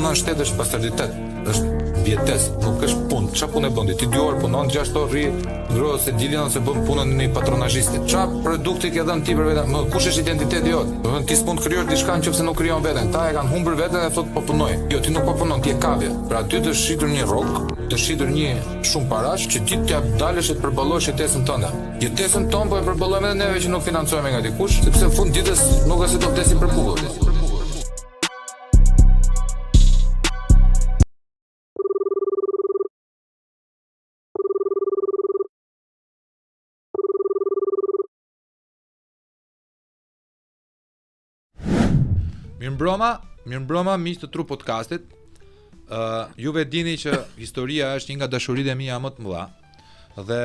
punon në shtet është pastarditet, është vjetesë, nuk është punë. Çfarë punë bën ti? 2 orë punon, 6 orë rri, ndrohet se dilën ose bën punën në një patronazhisti. Çfarë produkti ke dhënë ti për veten? Kush është identiteti jot? Do të thonë ti s'mund të krijosh diçka nëse nuk krijon veten. Ta e kanë humbur veten dhe thotë po punoj. Jo, ti nuk po punon, ti e kapje. Pra ty të shitur një rrok, të shitur një shumë parash që ti t'ja dalësh të përballosh jetesën tënde. Jetesën tonë po e përballojmë edhe neve që nuk financohemi nga dikush, sepse në fund ditës nuk është se do vdesim për bukull. Mirëmbrëma miq të Tru Podcastit. Juve dini që historia është një nga dashuritë mia më të mëdha dhe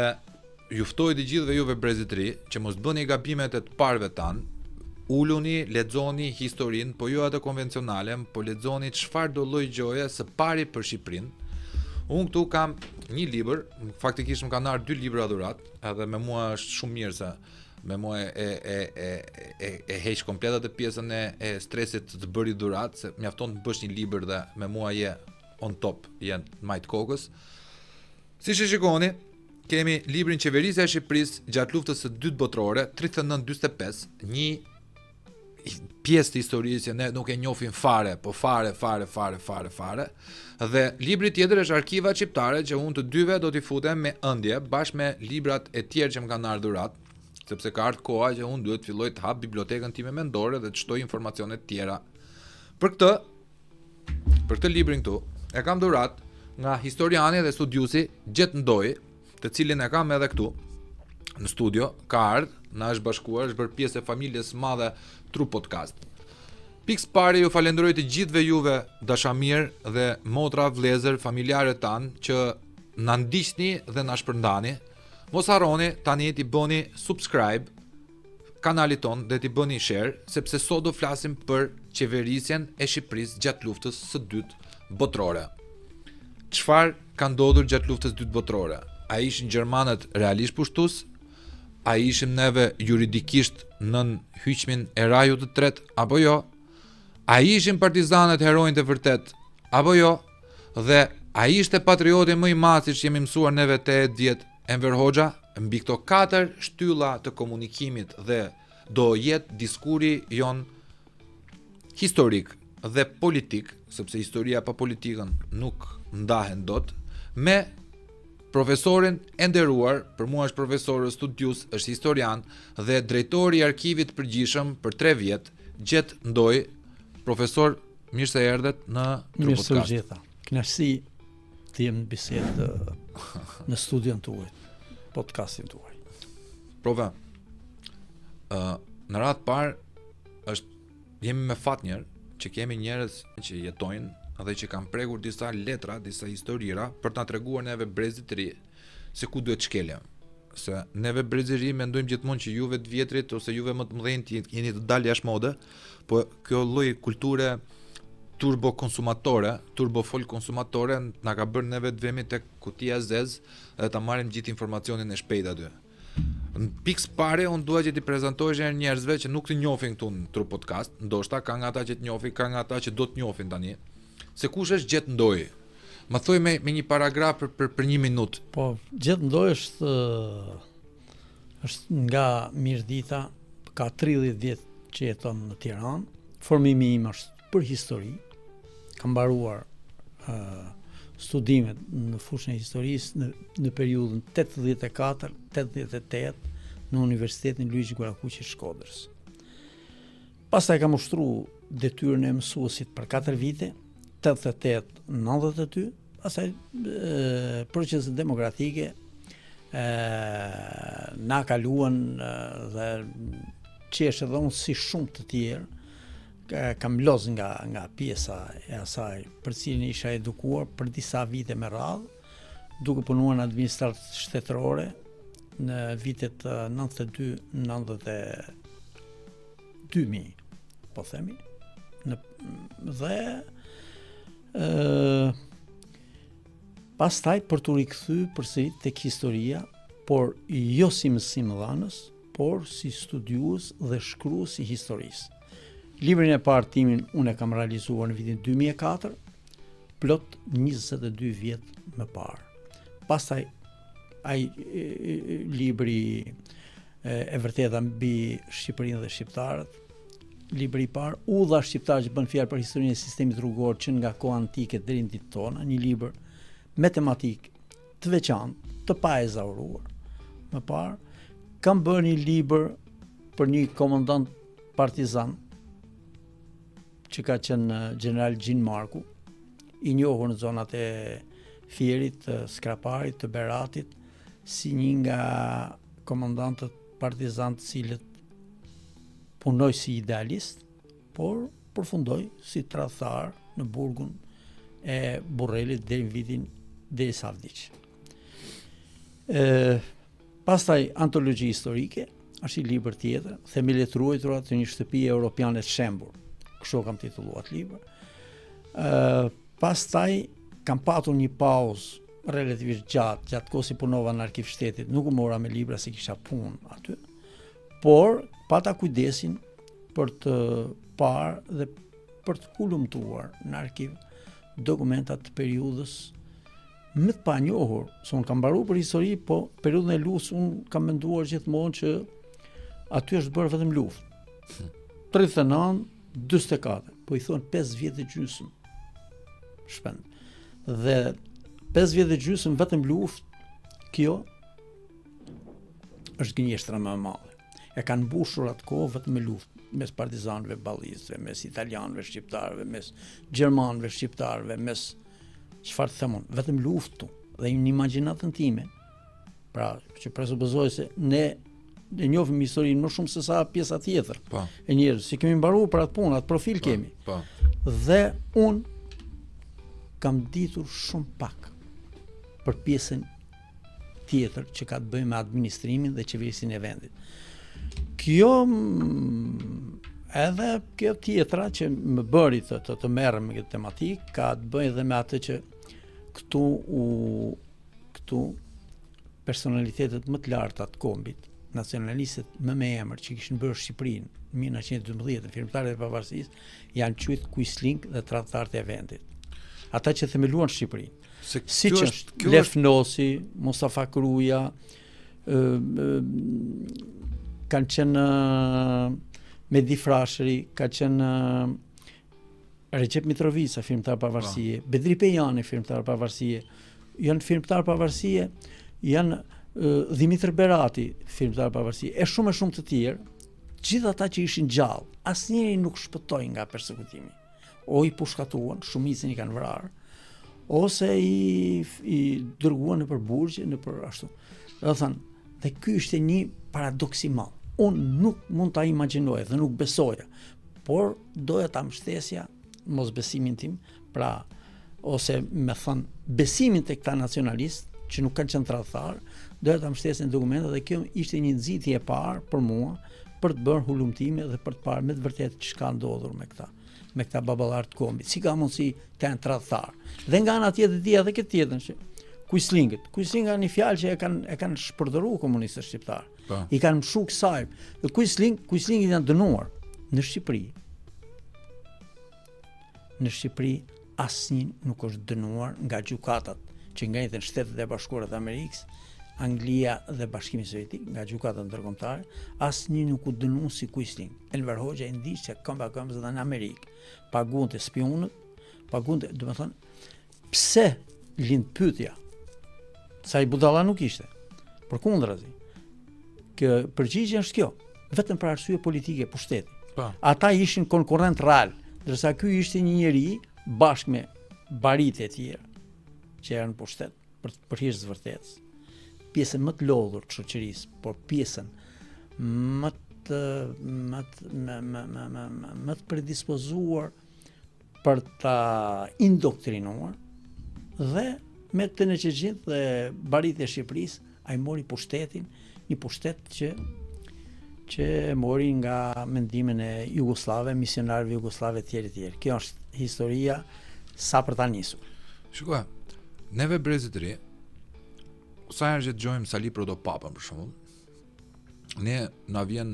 ju ftoj të gjithëve juve brezit të ri që mos bëni gabimet e të parëve tan. Uluni, lexoni historinë, po jo atë konvencionale, po lexoni çfarë do lloj gjoje së pari për Shqipërinë. Unë këtu kam një libër, faktikisht më kanë ardhur 2 libra dhurat, edhe me mua është shumë mirë se me mua e heq komplet atë pjesën e stresit të bëri dhurat, se mjafton të bësh një libër dhe me mua je on top, je majt kokës. Siç e shikoni, kemi librin Qeverisja e Shqipërisë gjatë luftës së dytë botërore, 39-45, një pjesë të historisë që ne nuk e njohim fare, po fare. Dhe libri tjetër është Arkiva Shqiptare, që unë të dyve do t'i futem me ëndje bashkë me librat e tjerë që më kanë ardhur dhurat, sepse ka ardhur koha që unë duhet të filloj të hap bibliotekën time mendore dhe të shtoj informacione të tjera. Për këtë librin këtu e kam dhurat nga historiani dhe studiusi Gjet Ndoi, të cilin e kam edhe këtu në studio, ka ardhur, na është bashkuar, është bërë pjesë e familjes së madhe Tru Podcast. Pikës pari ju falenderoj të gjithëve juve dashamir dhe motra, vëllezër, familjarët tanë që na ndiqni dhe na shpërndani. Mos harroni tani t'i bëni subscribe kanalit ton dhe t'i bëni share, sepse sot do flasim për qeverisjen e Shqipërisë gjatë luftës së dytë botërore. Çfarë ka ndodhur gjatë luftës së dytë botërore? A ishin gjermanët realisht pushtues? A ishim neve juridikisht nën hyqmin e Rajut të tretë apo jo? A ishin partizanët heronjtë e vërtet apo jo? Dhe a ishte patrioti më i madh që jemi mësuar neve te djet Enver Hoxha? Mbi këto 4 shtylla të komunikimit dhe do jetë diskuri jon historik dhe politik, sepse historia pa politikën nuk ndahen dot, me profesorin e nderuar, për mua është profesor, studius, është historian dhe drejtori i arkivit të përgjithshëm për 3 vjet, Gjet Ndoi. Profesor, mirë se erdhet në Tru Podcast. Mirë se gjitha. Kënaqësi të jem në bisedë në studion tuaj, podcastin tuaj. Profe, në radhë parë jemi me fat njerë që kemi njerëz që jetojnë dhe që kanë prekur disa letra, disa historira për ta treguar neve brezit të ri se ku duhet shkeljem. Se neve brezit të ri mendojmë gjithmonë që juve të vjetrit ose juve më të mëdhenj jeni të dalë jashtë mode, po kjo lloj kulture turbo konsumatore, turbo fol konsumatore na ka bërë neve të vemi tek kutia zez dhe ta marrim gjithë informacionin e shpejt aty. Në pikës pare, unë dua që t'i prezantojsh njerëzve që nuk të njohin këtu në Tru Podcast, ndoshta ka nga ata që të njohin, ka nga ata që do të njohin tani. Se kush është Gjet Ndoi? Më thuaj me një paragraf për 1 minutë. Po, Gjet Ndoi është nga Mirdita, ka 30 vjet që jeton në Tiranë. Formimi im është për histori. Kam mbaruar studimet në fushën e historisë në periudhën 84-88 në Universitetin Luigi Gurakuqi Shkodrës. Pastaj kam ushtruar detyrën e mësuesit për 4 vite. 88-92, pastaj proceset demokratike na kaluan dhe qesh edhe unë si shumë të tjerë kam loz nga pjesa e asaj për cilin isha edukuar për disa vite me radhë, duke punuar në administratë shtetërore në vitet 92-2000, po themi, dhe pastaj për të rikthy përsëri tek historia, por jo si mësimdhënës, por si studiues dhe shkrues i historisë. Librin e parë timin unë e kam realizuar në vitin 2004, plot 22 vjet më parë. Pastaj ai libri e vërteta mbi Shqipërinë dhe shqiptarët, libri i parë, Udha shqiptar që bën fjalë për historinë e sistemit rrugor që nga koha antike deri në ditët tona, një libër me tematikë të veçantë, të paezauruar. Më parë, kam bërë një libër për një komandant partizan që ka qenë general Gjin Marku, i njohur në zonat e Fierit, të Skraparit, të Beratit, si një nga komandantët partizan të cilët punoj si idealist, por përfundoi si tradhtar në burgun e Burrelit deri në vitin deri sa vdiq. Pastaj antologji historike, është një libër tjetër, Themelet e ruajtura të një shtëpie europiane të shembur. Kështu kam titulluar libër. Pastaj kam patur një pauzë relativisht gjatë kohës që punova në Arkiv Shtetit, nuk u mora me libra se kisha punë aty, por pata kujdesin për të parë dhe për të hulumtuar në arkiv dokumentat të periudhës më të panjohur, se unë kam mbaruar për histori, po periudhën e luftës unë kam menduar gjithmonë që aty është bërë vetëm luftë. 39, 44, po i thonë 5 vjet e gjysmë. Shpend. Dhe 5 vjet e gjysmë vetëm luftë, kjo është gënjeshtra më e madhe. E kanë mbushur atë kohë vetëm me luftë, mes partizanëve, ballistëve, mes italianëve, shqiptarëve, mes gjermanëve, shqiptarëve, mes çfarë them unë, vetëm luftë. Dhe në imagjinatën time, pra që presupozoj se ne njohim historinë më shumë se sa pjesa tjetër e njerëzve, si kemi mbaruar për atë punë, atë profil kemi. Dhe unë kam ditur shumë pak për pjesën tjetër që ka të bëjë me administrimin dhe qeverisinë e vendit. Kjo edhe kjo tjetra që më bëri të merrem me këtë tematikë ka të bëjë edhe me atë që këtu personalitetet më të larta të kombit, nacionalistët më me emër që kishin bërë Shqipërinë në 1912, firmtarët e pavarësisë, janë quajtur Quisling dhe tradhtarët e vendit. Ata që themeluan Shqipërinë. Siç është Lef Nosi, Mustafa Kruja, kanë qenë Medi Frashëri, ka qenë Recep Mitrovica, firmtar pavarësie, Bedri Pejani, firmtar pavarësie, janë firmtar pavarësie, janë Dimitër Berati, firmtar pavarësie, e shumë të tjerë, gjithë ata që ishin gjallë, asnjëri nuk shpëtoi nga persekutimi. O i pushkatuan, shumicën i kanë vrarë, ose i dërguan nëpër burgje, nëpër ashtu. Do thënë, dhe ky ishte një paradoks i madh. Unë nuk mund ta imagjinoja dhe nuk besoja, por doja ta mbështesja mos besimin tim, pra ose me thënë besimin tek këta nacionalistë që nuk kanë qenë tradhtar, doja ta mbështesja në dokumente dhe kjo ishte një nxitje e parë për mua për të bërë hulumtime dhe për të parë me të vërtetë ç'ka ndodhur me këta baballar të kombit. Si ka mundësi të janë tradhtar. Dhe nga ana tjetër dia edhe këtë tjetrën që Quislinga është një fjalë që e kanë shpërdoruar komunistët shqiptar. I kanë mshu kësaj. Dhe Quislinga janë dënuar në Shqipëri. Në Shqipëri asnjë nuk është dënuar nga gjykatat që ngrihen Shtetet e Bashkuara të Amerikës, Anglia dhe Bashkimi Sovjetik, nga gjykatat ndërkombëtare, asnjë nuk u dënuar si Quisling. Enver Hoxha i ndiqte këmbë në Amerikë, pagunte spionët, pagunte, do të thonë, pse lind pyetja? Sa i budalla nuk ishte. Përkundrazi, që përgjigjja është kjo, vetëm për arsye politike pushteti. Ata ishin konkurrent real, ndërsa ky ishte një njeri bashkë me barit e tjerë që eran pushtet për hir të vërtetës. Pjesën më të lodhur të shoqërisë, por pjesën më të predispozuar për ta indoktrinuar dhe me të neçëgjit dhe barit e Shqipërisë, ai mori pushtetin, një pushtet që mori nga mendimin e jugoslave, misionarëve jugoslave tjerë. Kjo është historia sa për ta nisur. Shikoj, neve brezit ri, sa herë që dëgjojmë Sali Prodopapën për shembull, ne na vjen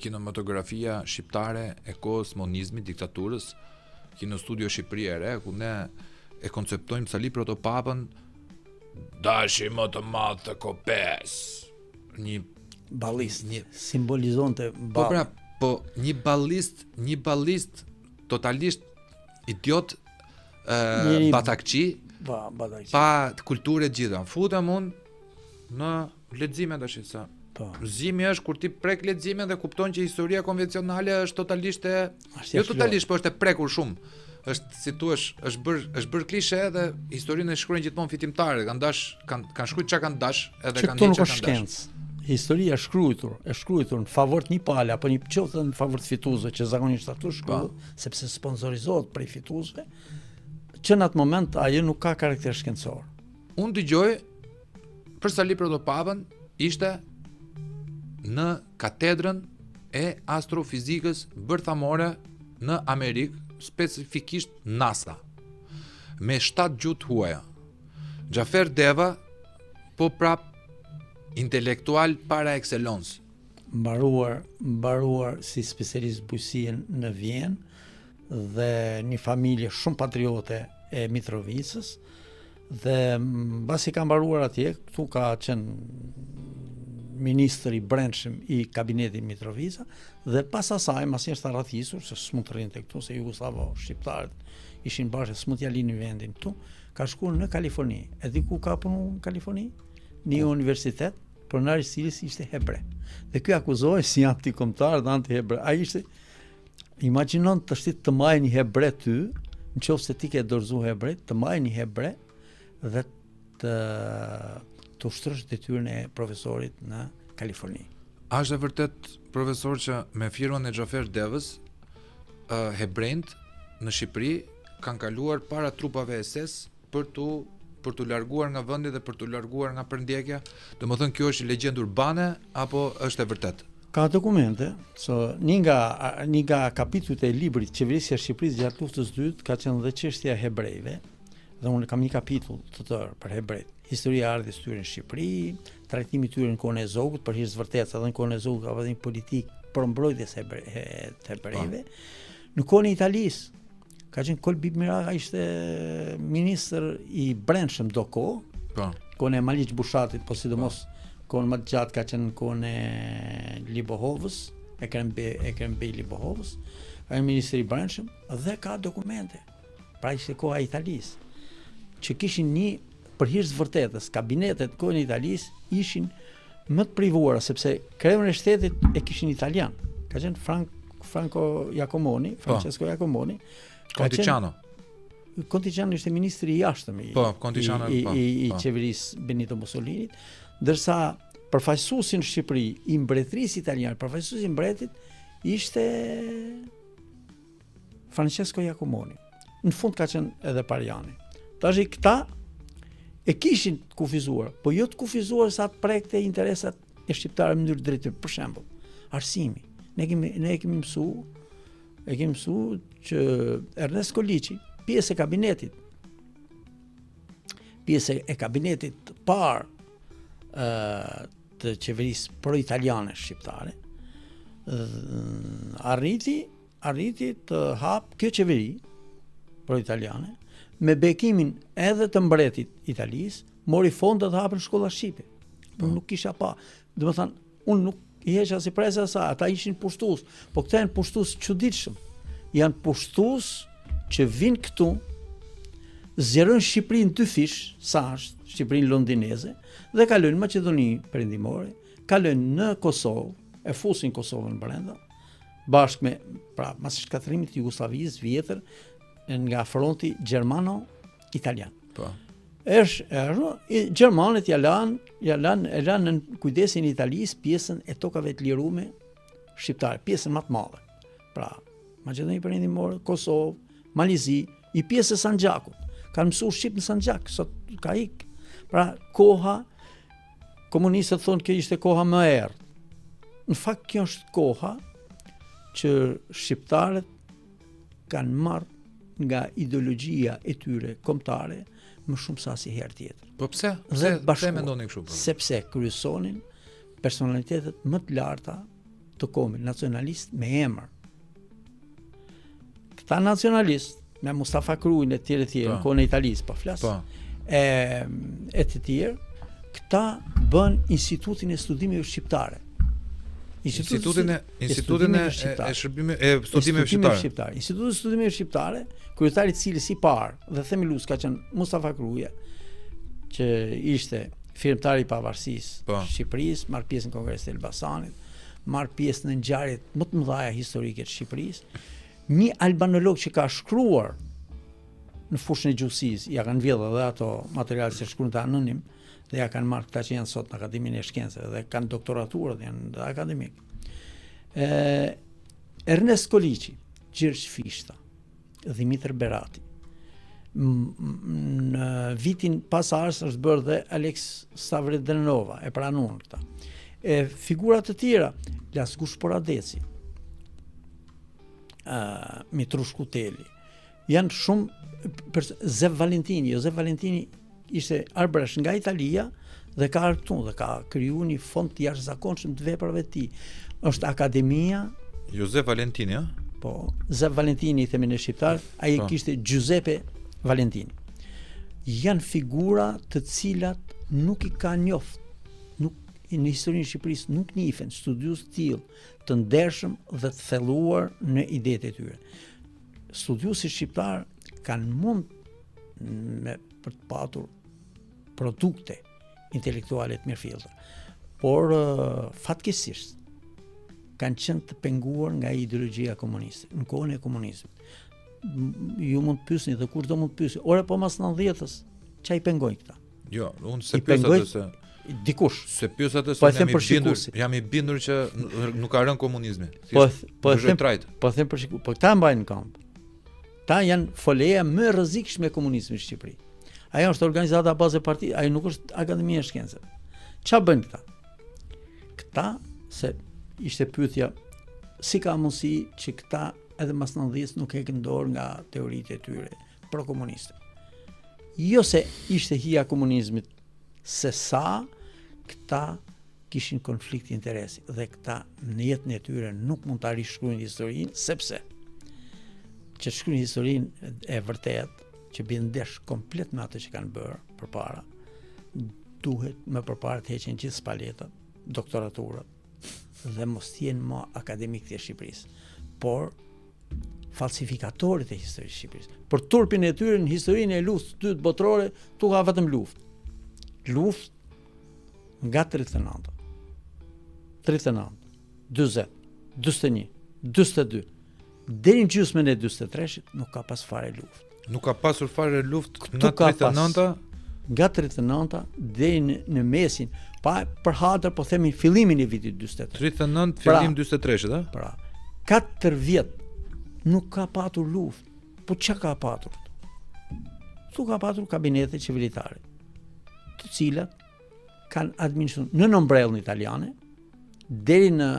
kinematografia shqiptare e kohës monizmit, diktaturës, Kino Studio Shqipëria e Re, ku ne e konceptojmë Sali Protopapën dashi më të madh të kopes. Një ballist, simbolizonte ball. Një ballist totalisht idiot, batakçi, pa kulturë të gjitha. Futem unë në lexime tash sa. Leximi është kur ti prek leximin dhe kupton që historia konvencionale është totalisht totalisht, po është e prekur shumë. Është si thua, është bër klishe dhe historinë e shkruajnë gjithmonë fitimtarë, kanë shkruar çka kanë dash, edhe kanë diçka kanë dash. Historia e shkruar në favor të një pale apo një qoftë në favor të fituesve, që zakonisht ato shkruan sepse sponsorizohet prej fituesve, që në atë moment ajo nuk ka karakter shkencor. Unë dëgjoj për Sali Protopapën ishte në katedrën e astrofizikës bërthamore në Amerikë, specifikisht NASA, me 7 gjuhë huaja. Xhafer Deva po prap intelektual para excellence. Mbaruar si specialist bujësie në Vjenë dhe një familje shumë patriote e Mitrovicës, dhe mbasi ka mbaruar atje, këtu ka qenë ministri i brendshëm i kabinetit Mitrovica, dhe pas asaj, masi është arrathisur, se s'mund të rrinte këtu, se Jugoslavo shqiptarët ishin bashkë, s'mund t'ja lini vendin këtu, ka shkuar në Kaliforni. E di ku ka punu në Kaliforni? Një universitet, pronari i cilës ishte hebre. Dhe ky akuzohej si antikombëtar dhe anti-hebre. Ai ishte, imagjinon të shtit të marrë një hebre ty, nëse ti ke dorëzuar hebre, të marrë një hebre dhe të ushtrosh detyrën e profesorit në Kaliforni. A është e vërtet, profesor, që me firmën e Xhafer Devës, hebrejt në Shqipëri kanë kaluar para trupave SS për të larguar nga vendi dhe për të larguar nga përndjekja? Domethënë kjo është legjendë urbane apo është e vërtet? Ka dokumente, një nga kapitujt e librit Qeverisja e Shqipërisë gjatë luftës së dytë ka qenë dhe çështja e hebrejve, dhe unë kam një kapitull të tërë për hebrejt. Historia e ardhjes tyre në Shqipëri, trajtimi i tyre në kohën e Zogut, për hir të vërtetës edhe në kohën e Zogut ka vënë politikë për mbrojtjes të hebrejve. Në kohën e Italisë ka qenë Kolbi Miraga, ishte ministër i brendshëm do kohë. Kohën e Maliq Bushatit, po sidomos kohën më të gjatë ka qenë kohën e Libohovës, Ekrem Bey Libohovës, ai ministri i brendshëm, dhe ka dokumente. Pra ishte koha e Italisë, që kishin një, për hir të vërtetës, kabinetet kohën e Italisë ishin më të privuara, sepse kryeun e shtetit e kishin italian. Ka qenë Francesco Jacomoni. Contigiano ishte ministri i jashtëm i qeverisë Benito Mussolinit, ndërsa përfaqësuesi në Shqipëri i mbretërisë italiane, përfaqësuesi i mbretit ishte Francesco Jacomoni. Në fund ka qenë edhe Pariani. Tash këta e kishin të kufizuar, po jo të kufizuar sa të prekte interesat e shqiptarëve në mënyrë drejtë. Për shembull, arsimi. Ne kemi mësuar që Ernest Koliçi, pjesë e kabinetit parë të qeverisë pro-italiane shqiptare, arriti të hap kjo qeveri pro-italiane, me bekimin edhe të mbretit Italisë, mori fondet të hapën shkolla shqipe. Unë nuk kisha pa. Domethënë, unë nuk i heqa si presa sa, ata ishin pushtues, po këta janë pushtues çuditshëm. Janë pushtues që vinë këtu, zgjerojnë Shqipërinë 2 fish, sa është Shqipërinë londineze, dhe kalojnë në Maqedoni Perëndimore, kalojnë në Kosovë, e fusin Kosovën brenda, bashkë me, pra, pas shkatërimit të Jugosllavisë vjetër, nga fronti gjermano-italian. Gjermanët e lanë në kujdesin e Italisë pjesën e tokave të lirume shqiptare, pjesën më të madhe. Pra, Maqedoni Perëndimore, Kosovë, Malizi, i pjesë e Sanxhakut. Kanë mësuar shqip në Sanxhak, sot ka ik. Pra, koha, komunistët thonë që ishte koha më e errët. Në fakt kjo është koha që shqiptarët kanë marrë nga ideologjia e tyre kombëtare më shumë sa si herë tjetër. Po pse? Pse mendonin kështu? Sepse kryesonin personalitetet më të larta të kombit, nacionalist me emër. Këta nacionalistë me Mustafa Krujin e tjerë në kohën e Italisë, po flas. E të tjerë, këta bën Institutin e Studimeve Shqiptare. Institutin e studimeve shqiptare. Instituti i Studimeve Shqiptare, kryetari i cili i parë dhe themelues ka qenë Mustafa Kruja, që ishte firmtari i pavarësisë Shqipërisë, marr pjesë në Kongresin e Elbasanit, marr pjesë në ngjarjet më të mëdha historike të Shqipërisë. Një albanolog që ka shkruar në fushën e gjuhësisë, ja kanë vjedhur edhe ato materiale që shkruan të anonim, dhe ja kanë marrë këta që janë sot në Akademinë e Shkencave dhe kanë doktoraturat, janë dhe akademik. Ernest Koliqi, Gjergj Fishta, Dimitër Berati. Në vitin pas ars është bërë dhe Alex Stavridrenova, e pranuan këta. Figurat të tjera, Lasgush Poradeci, Mitrush Kuteli, janë shumë Zef Valentini. Josef Valentini ishte arbëresh nga Italia dhe ka ardhur këtu dhe ka krijuar një fond të jashtëzakonshëm të veprave të tij. Është akademia Josef Valentini, a? Po, Zef Valentini i themin e shqiptar, ai kishte Giuseppe Valentini. Janë figura të cilat nuk i ka njoft, nuk në historinë e Shqipërisë nuk njihen studiues të tillë të ndershëm dhe të thelluar në idetë e tyre. Studiuesit shqiptar kanë mund për të patur produkte intelektuale të mirëfillta, por fatkeqësisht kanë qenë të penguar nga ideologjia komuniste në kohën e komunizmit. Ju mund të pyesni dhe kushdo mund të pyesë, ore po mas 90-s, çai pengojnë këta? Jo, unë se pyes atë se dikush. Se pyes atë se jam i bindur që nuk ka rënë komunizmi. Po them për shikues, po këta mbajnë kamp. Ta janë foleja më e rrezikshme e komunizmit në Shqipëri. Ajo është organizata bazë e partisë, ajo nuk është Akademia e Shkencave. Çfarë bëjnë këta? Këta, se ishte pyetja, si ka mundësi që këta edhe mas 90-s nuk heqën dorë nga teoritë e tyre pro-komuniste. Jo se ishte hija komunizmit, se sa këta kishin konflikt interesi dhe këta në jetën e tyre nuk mund ta rishkruajnë historinë, sepse që të shkruajnë historinë e vërtet, që bën ndesh komplet me atë që kanë bërë përpara, duhet më përpara të heqin gjithë paletat, doktoraturat dhe mos jenë më akademik të Shqipërisë, por falsifikatorët e historisë së Shqipërisë. Për turpin e tyre në historinë e luftës së dytë botërore, tu ka vetëm luftë. Luftë nga 39, 40, 41, 42, deri në gjysmën e 43-shit nuk ka pas fare luftë. Nuk ka pasur fare luftë nga 39-a? Nga 39-a deri në mesin, pa për hatër po themi fillimin e vitit 43. 39 fillim 43-shit, a? Pra, 4 vjet nuk ka patur luftë. Po çka ka patur? Tu ka patur kabinete qeveritare, të cilat kanë administruar në nombrellën italiane deri në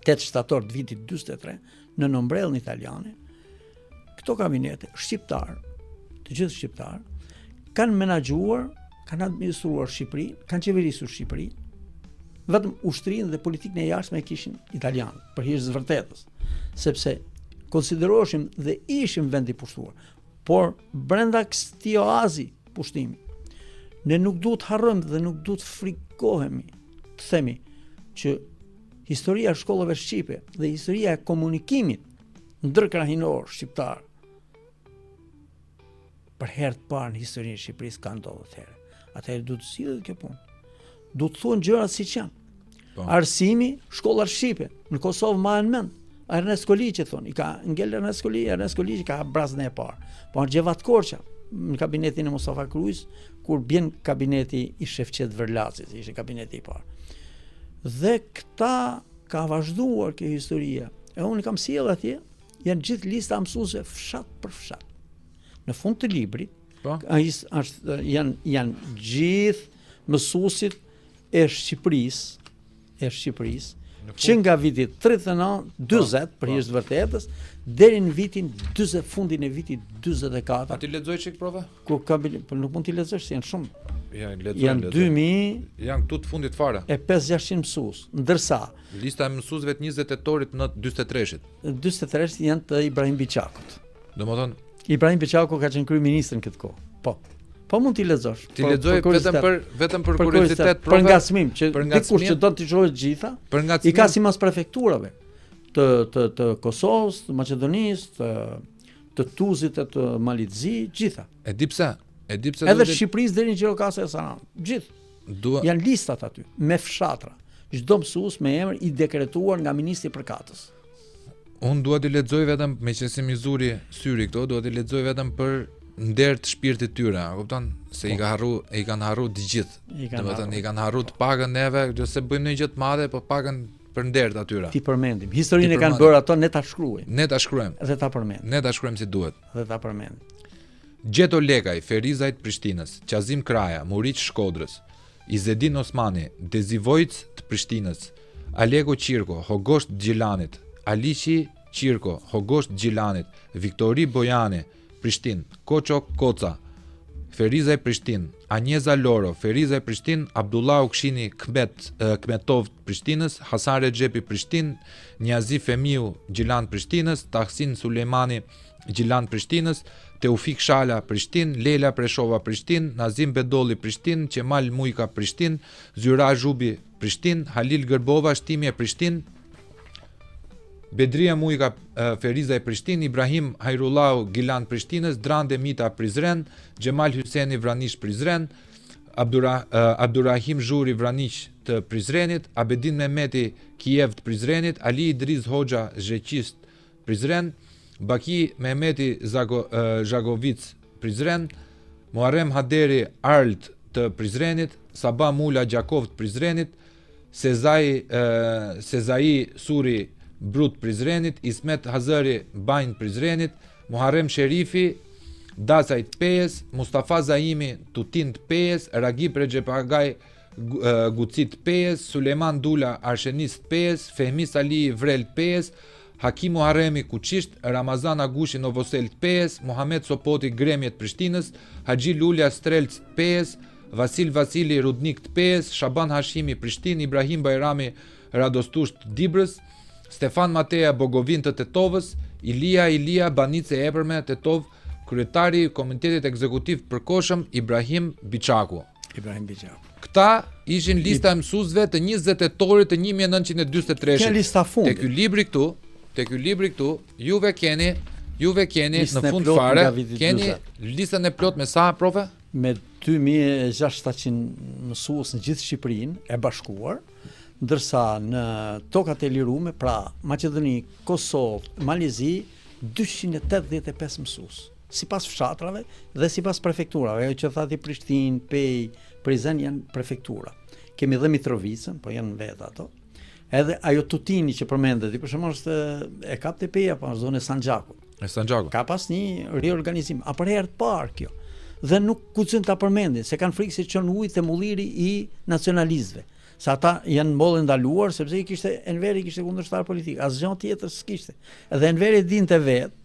8 shtator të vitit 43 në nombrellën italiane. Këto kabinete shqiptar, të gjithë shqiptar, kanë menaxhuar, kanë administruar Shqipërinë, kanë qeverisur Shqipërinë. Vetëm ushtrinë dhe politikën e jashtme e kishin italian, për hir të vërtetës, sepse konsideroheshim dhe ishim vend i pushtuar. Por brenda këtij oazi pushtimi, ne nuk duhet harrojmë dhe nuk duhet frikohemi të themi që historia e shkollave shqipe dhe historia e komunikimit ndërkrahinor shqiptar për herë të parë në historinë e Shqipërisë ka ndodhur atëherë. Atëherë duhet të sillet kjo punë. Duhet të thuhen gjërat siç janë. Arsimi, shkollar shqipe në Kosovë mbahen mend. Ernest Koliqi thon, i ka ngel Ernest Koliqi ka brazën e parë. Po Xhevat Korça në kabinetin e Mustafa Krujs, kur bjen kabineti i Shefqet Vërlacit, ishte kabineti i parë. Dhe këta ka vazhduar kjo historia. E unë kam sjell atje, janë gjithë lista mësuesve fshat për fshat. Në fund të librit, janë gjithë mësuesit e Shqipërisë, që nga vitit 39-40 për hir të vërtetës deri në vitin 40, fundin e vitit 44. A ti lexoj çik prova? Ku ka, po nuk mund t'i lexosh, janë shumë. Ja, lexoj. Janë 2000 janë këtu të fundit fare. e 5-600 mësues, ndërsa Lista e mësuesve të 20 tetorit në 43-shit. 43 janë të Ibrahim Biçakut. Domethënë, Ibrahim Biçaku ka qenë kryeministër në këtë kohë. Po mund t'i lexosh. ti lexoj vetëm për kuriozitet, për ngacmim që për dikush që do t'i shohë gjitha, për i ngacmim. ka sipas prefekturave të Kosovës, të Maqedonisë, të Tuzit e të Malitzi, gjitha. E di pse Edhe Shqipërisë deri në Gjirokastër e Saran. Gjithë. Janë listat aty me fshatra. Çdo mësues me emër i dekretuar nga ministri i përkatës. Unë dua t'i lexoj vetëm, meqenëse mi zuri syri këto, dua t'i lexoj vetëm për nder të shpirtit tyre, a kupton? Se i kanë harru të gjithë. Domethënë i kanë harru të pagën neve, jo se bëjmë një gjë të madhe, po pagën për nder të atyre. Ti përmendim. Historinë kanë bërë ato, ne ta shkruajmë. Ne ta shkruajmë. Dhe ta përmendim. Ne ta shkruajmë si duhet. Dhe ta përmendim. Gjeto Lekaj, Ferizajt Prishtinës, Qazim Kraja, Muriç Shkodrës, Izedin Osmani, Dezivojc të Prishtinës, Alego Qirko, Hogosht Gjilanit, Aliqi Qirko, Hogosht Gjilanit, Viktori Bojani, Prishtin, Koço Koca, Ferizaj Prishtin, Anjeza Loro, Ferizaj Prishtin, Abdullah Ukshini Kmetov Prishtinës, Hasan Rexhepi Prishtin, Njazi Femiu Gjilan Prishtinës, Tahsin Sulejmani Gjilan Prishtinës, Teufik Shala Prishtin, Lela Preshova Prishtin, Nazim Bedolli Prishtin, Qemal Mujka Prishtin, Zyra Zhubi Prishtin, Halil Gërbova Shtimje Prishtin, Bedria Mujka Ferizaj Prishtin, Ibrahim Hajrullahu Gilan Prishtinës, Drande Mita Prizren, Gjemal Hyseni Vranish Prizren, Abdurrahim Zhuri Vranish të Prizrenit, Abedin Mehmeti Kiev të Prizrenit, Ali Idriz Hoxha Zheqist Prizren, Baki Mehmeti Zhagovic Prizren, Muharrem Haderi Arlt të Prizrenit, Sabah Mula Gjakov të Prizrenit, Sezai Suri Brut Prizrenit, Ismet Hazari Bajn Prizrenit, Muharrem Sherifi Dacajt Pejes, Mustafa Zaimi Tutin të Pejes, Ragip Rexhepagaj Gucit Pejes, Suleman Dula Arshenis Pejes, Fehmis Ali Vrel Pejes, Hakim Muharremi Kuçisht, Ramazan Agushi Novosel Pejes, Muhamet Sopoti Gremjet Prishtinës, Haxhi Lulja Strelc Pejes, Vasil Vasili Rudnik Pejes, Shaban Hashimi Prishtinë, Ibrahim Bajrami Radostush Dibrës, Stefan Mateja Bogovin të Tetovës, Ilia Banice Epërme Tetov, kryetari i Komitetit Ekzekutiv Përkohshëm Ibrahim Biçaku. Këta ishin lista e mësuesve të 20 tetorit të 1943. Kjo lista fundi. Te ky libri këtu, juve keni në fund fare, keni listën e plot me sa, profe? Me 2600 mësues në gjithë Shqipërinë e bashkuar, ndërsa në tokat e lirume, pra Maqedoni, Kosovë, Malizi, 285 mësues, sipas fshatrave dhe sipas prefekturave. Ajo që thati Prishtinë, Pej, Prizren janë prefektura. Kemi dhe Mitrovicën, po janë vetë ato. Edhe ajo Tutini që përmendet, për shembull është e kap të Peja, po në zonën e Sanxhakut. Ka pas një riorganizim, a për herë të parë kjo. Dhe nuk guxojnë ta përmendin, se kanë frikë se çon ujë te mulliri i nacionalistëve. Se ata janë mbollë ndaluar sepse Enveri kishte kundërshtar politik, asgjë tjetër s'kishte. Edhe Enveri dinte vetë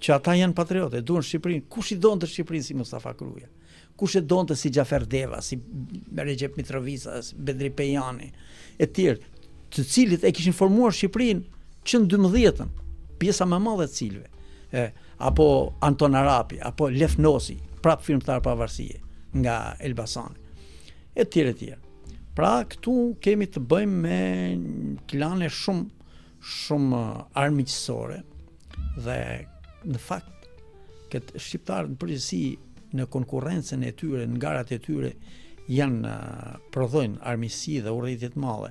që ata janë patriotë, duan Shqipërinë. Kush i donte Shqipërinë si Mustafa Kruja? Kush e donte si Xhafer Deva, si Recep Mitrovica, si Bedri Pejani e tjerë, të cilët e kishin formuar Shqipërinë që në 12-ën, pjesa më e madhe e cilëve, apo Anton Arapi, apo Lef Nosi, prap firmtar pavarësie nga Elbasani, e tjerë. Pra këtu kemi të bëjmë me klane shumë armiqësore dhe në fakt këtë shqiptarët në përgjithësi në konkurrencën e tyre, në garat e tyre janë prodhojnë armiqësi dhe urrëtie të mëdha.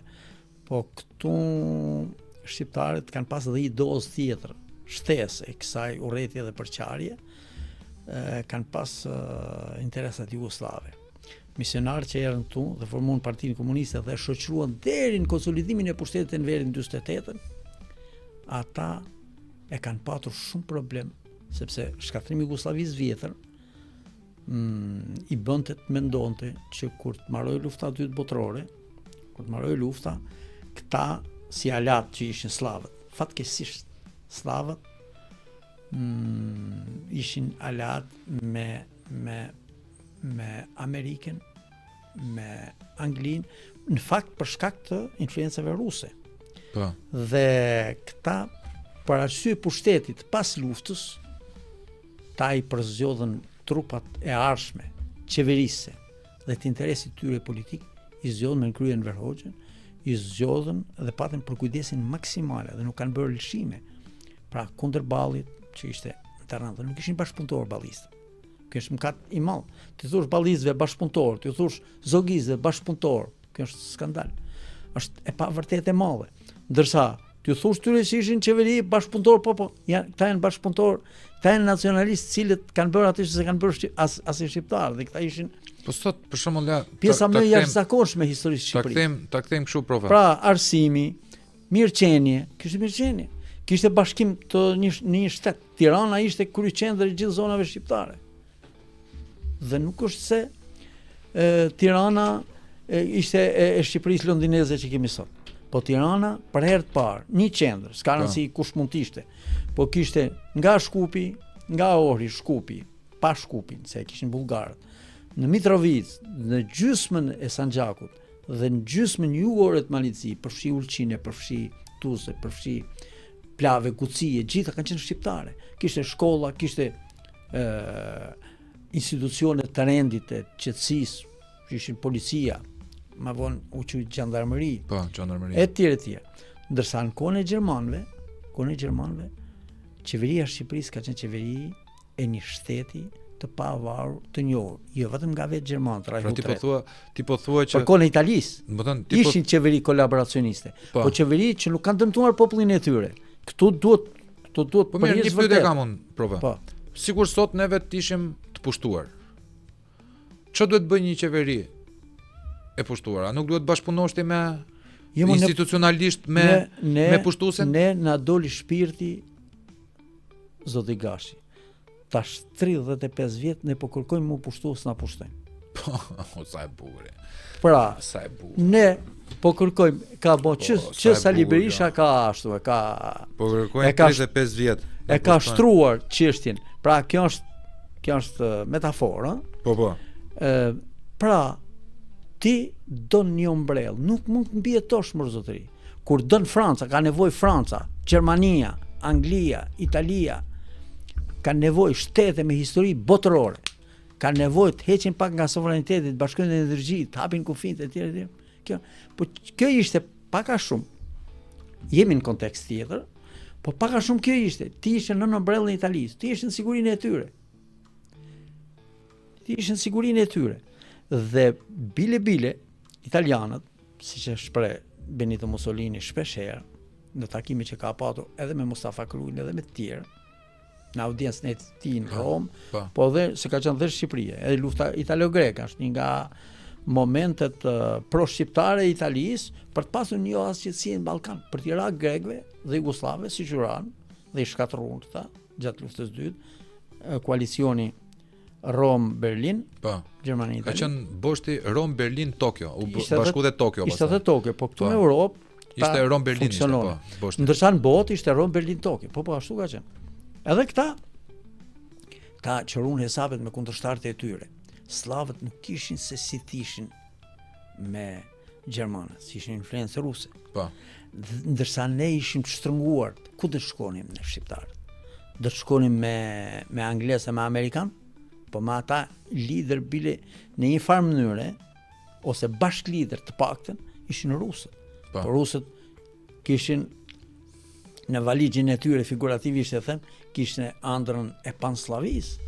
Po këtu shqiptarët kanë pas edhe një dozë tjetër, shtesë e kësaj urrëtie dhe përçarje, kanë pas interesat jugoslave. Misionarët që erën këtu dhe formuan Partinë Komuniste dhe shoqëruan deri në konsolidimin e pushtetit të Enverit në 48-ën, ata e kanë patur shumë problem, sepse shkatrimi i Jugosllavisë vjetër i bënte të mendonte që kur të mbaroi lufta e dytë botërore, këta si alat që ishin slavët, fatkeqësisht slavët ishin alat me me Amerikën, me Anglinë, në fakt për shkak të influencave ruse. Po. Dhe këta për arsye pushtetit pas luftës, ta i përzgjodhen trupat e ardhshme, qeverisë dhe të interesit tyre politik, i zgjodhen me kryen Enver Hoxhën, i zgjodhen dhe patën për kujdesin maksimale dhe nuk kanë bërë lëshime. Pra kundër ballit që ishte në Tiranë, nuk ishin bashkëpunëtor ballistë. Kjo është mëkat i madh. Ti thosh ballistëve bashkëpunëtor, ti thosh zogizëve bashkëpunëtor, kjo është skandal. Është e pavërtetë e madhe. Ndërsa ti thosh tyre që ishin qeveri bashkëpunëtor, po, këta janë bashkëpunëtor, këta janë nacionalistë, cilët kanë bërë atë që se kanë bërë as shqiptar, dhe këta ishin Po sot për shembull pjesa më e jashtëzakonshme e historisë së Shqipërisë. Ta kthejmë kështu profa. Pra, arsimi, mirëqenie, kishte mirëqenie. Kishte bashkim të një shtet. Tirana ishte kryeqendër e gjithë zonave shqiptare. Dhe nuk është se Tirana ishte e Shqipërisë londineze që kemi sot. Po Tirana për herë të parë, një qendër, s'ka rëndësi kush mund të ishte. Po kishte nga Shkupi, nga Ohri, Shkupi, pa Shkupin, se kishin bullgarët. Në Mitrovic, në gjysmën e Sanxhakut dhe në gjysmën jugore të Malici, përfshi Ulqine, përfshi Tuzë, përfshi Plave, Gucije, gjitha kanë qenë shqiptare. Kishte shkolla, kishte institucione të rendit, të qetësisë, që ishin policia, ma vonë u quajtur gjandarmeri. Po, gjandarmeri. Etj. Ndërsa në kohën e gjermanëve, qeveria e Shqipërisë ka qenë qeveri e një shteti të pavarur, të njohur, jo vetëm nga vetë gjermanët, Pra ti po thua që për kohën e Italisë, ishin qeveri kolaboracioniste, po qeveri që nuk kanë dëmtuar popullin e tyre. Këtu duhet Po mirë, një pyetje kam unë, prova. Po. Sigur sot neve të ishim të pushtuar. Ço duhet bëj një qeveri e pushtuar? A nuk duhet bashkëpunoshti me institucionalisht me pushtuesen? Ne na doli shpirti zoti Gashi. Tash 35 vjet ne po kërkojmë mu pushtues na pushtojnë. Po, sa e bukur. Pra, sa e bukur. Ne po kërkojmë, ka bo që Sali Berisha ka ashtu, po kërkojmë 35 vjet. E ka shtruar çështjen. Pra, kjo është metaforë, Po. Pra, ti don një ombrell, nuk mund të mbijetosh më zotëri. Kur don Franca, ka nevojë Franca, Gjermania, Anglia, Italia, kanë nevojë shtete me histori botërore, kanë nevojë të heqin pak nga sovraniteti, të bashkojnë energji, të hapin kufijtë etj. Kjo ishte pak a shumë. Jemi në kontekst tjetër, po pak a shumë kjo ishte. Ti ishe në ombrellën e Italisë, ti ishe në sigurinë e tyre. Dhe bile italianët, siç e shpreh Benito Mussolini shpeshherë në takime që ka patur edhe me Mustafa Krujin edhe me të tjerë, në audiencën e tij në Rom, po dhe se ka qenë dhe Shqipëria, edhe lufta italo-greke është një nga momentet pro-shqiptare e Italisë për të pasur një asgjësi në Ballkan, për t'i ra grekëve dhe jugosllavëve siç u ran dhe i shkatërruan këta gjatë luftës së dytë, koalicioni Rom-Berlin, Gjermania, Itali. Ka qenë boshti Rom-Berlin-Tokyo, bashku dhe Tokyo. Ishte edhe Tokyo, po këtu në Europë ishte Rom-Berlin, boshti. Ndërsa në botë ishte Rom-Berlin-Tokyo, po ashtu ka qenë. Edhe këta qërun hesabet me kundërshtarët e tyre. Slavët nuk kishin se si tishin me Gjermanët, si ishin influencë ruse. Po. Ndërsa ne ishim të shtrënguar, ku të shkonim ne shqiptarët? Do të shkonim me anglesë e me amerikan, po me ata lider bile në një farë mënyre, ose bashk lider të paktën, ishin rusët. Po rusët kishin në valigjin e tyre, figurativisht e them, kishin ëndrrën e panslavisë.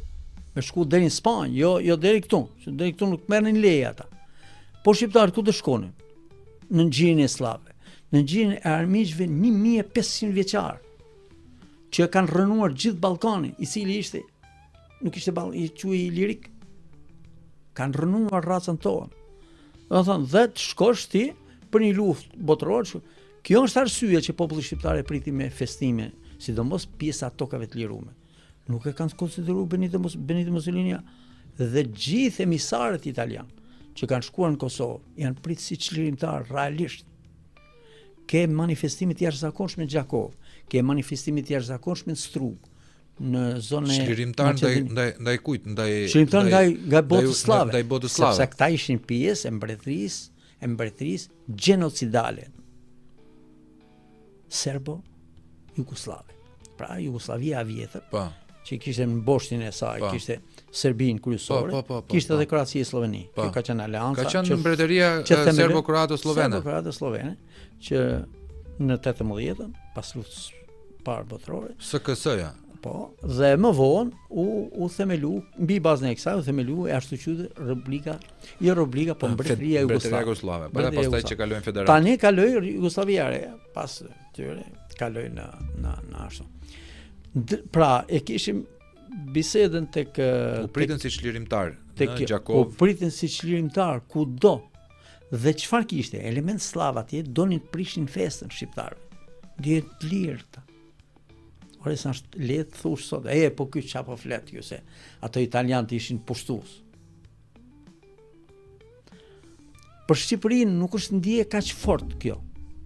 Me shku deri në Spanjë, jo deri këtu. Deri këtu nuk merrnin leje ata. Po shqiptarët ku të shkonin? Në gjirin e slavëve, në gjirin e armiqve 1500 vjeçar, që kanë rënuar gjithë Ballkanin, i cili ishte nuk ishte i quaj Ilirik. Kanë rënuar racën tonë. Do thonë, dhe të shkosh ti për një luftë botërore. Kjo është arsyeja që populli shqiptar e priti me festime, sidomos pjesa tokave të liruara. Nuk e kanë konsideruar Benito Mussolini dhe gjithë emisarët italian që kanë shkuar në Kosovë janë pritë si çlirimtar realisht. Ke manifestime të jashtëzakonshme në Gjakov, ke manifestime të jashtëzakonshme në Strug, në zonën e çlirimtar ndaj kujt, çlirimtar nga botës slave. Ndaj botës slave. Sepse këta ishin pjesë e mbretërisë gjenocidale serbo-jugoslave. Pra Jugosllavia e vjetër, që kishte në boshtin e saj, kishte Serbinë kryesore, kishte edhe Kroaci e Sloveni. Kjo ka qenë aleanca. Ka qenë mbretëria serbo-kroato-slovene. Serbo-kroato-slovene, që në 18-ën, pas luftës parë botërore, SKS-ja. Po, dhe më vonë u themelu, mbi bazën e kësaj u themelu e ashtu quhet Republika, po mbretëria jugoslave. Pastaj që kalojnë federat. Tani kaloi Jugosllavia e re, pas tyre kaloi në ashtu. Pra, e kishim bisedën tek u pritën si çlirimtar në Gjakov. U pritën si çlirimtar kudo. Dhe çfarë kishte? Element slav atje donin të prishin festën shqiptarëve. Dhe të lirë ta. Ore sa është letë thush sot, po ky çapo flet ju se ato italianët ishin pushtues. Për Shqipërinë nuk është ndije kaq fort kjo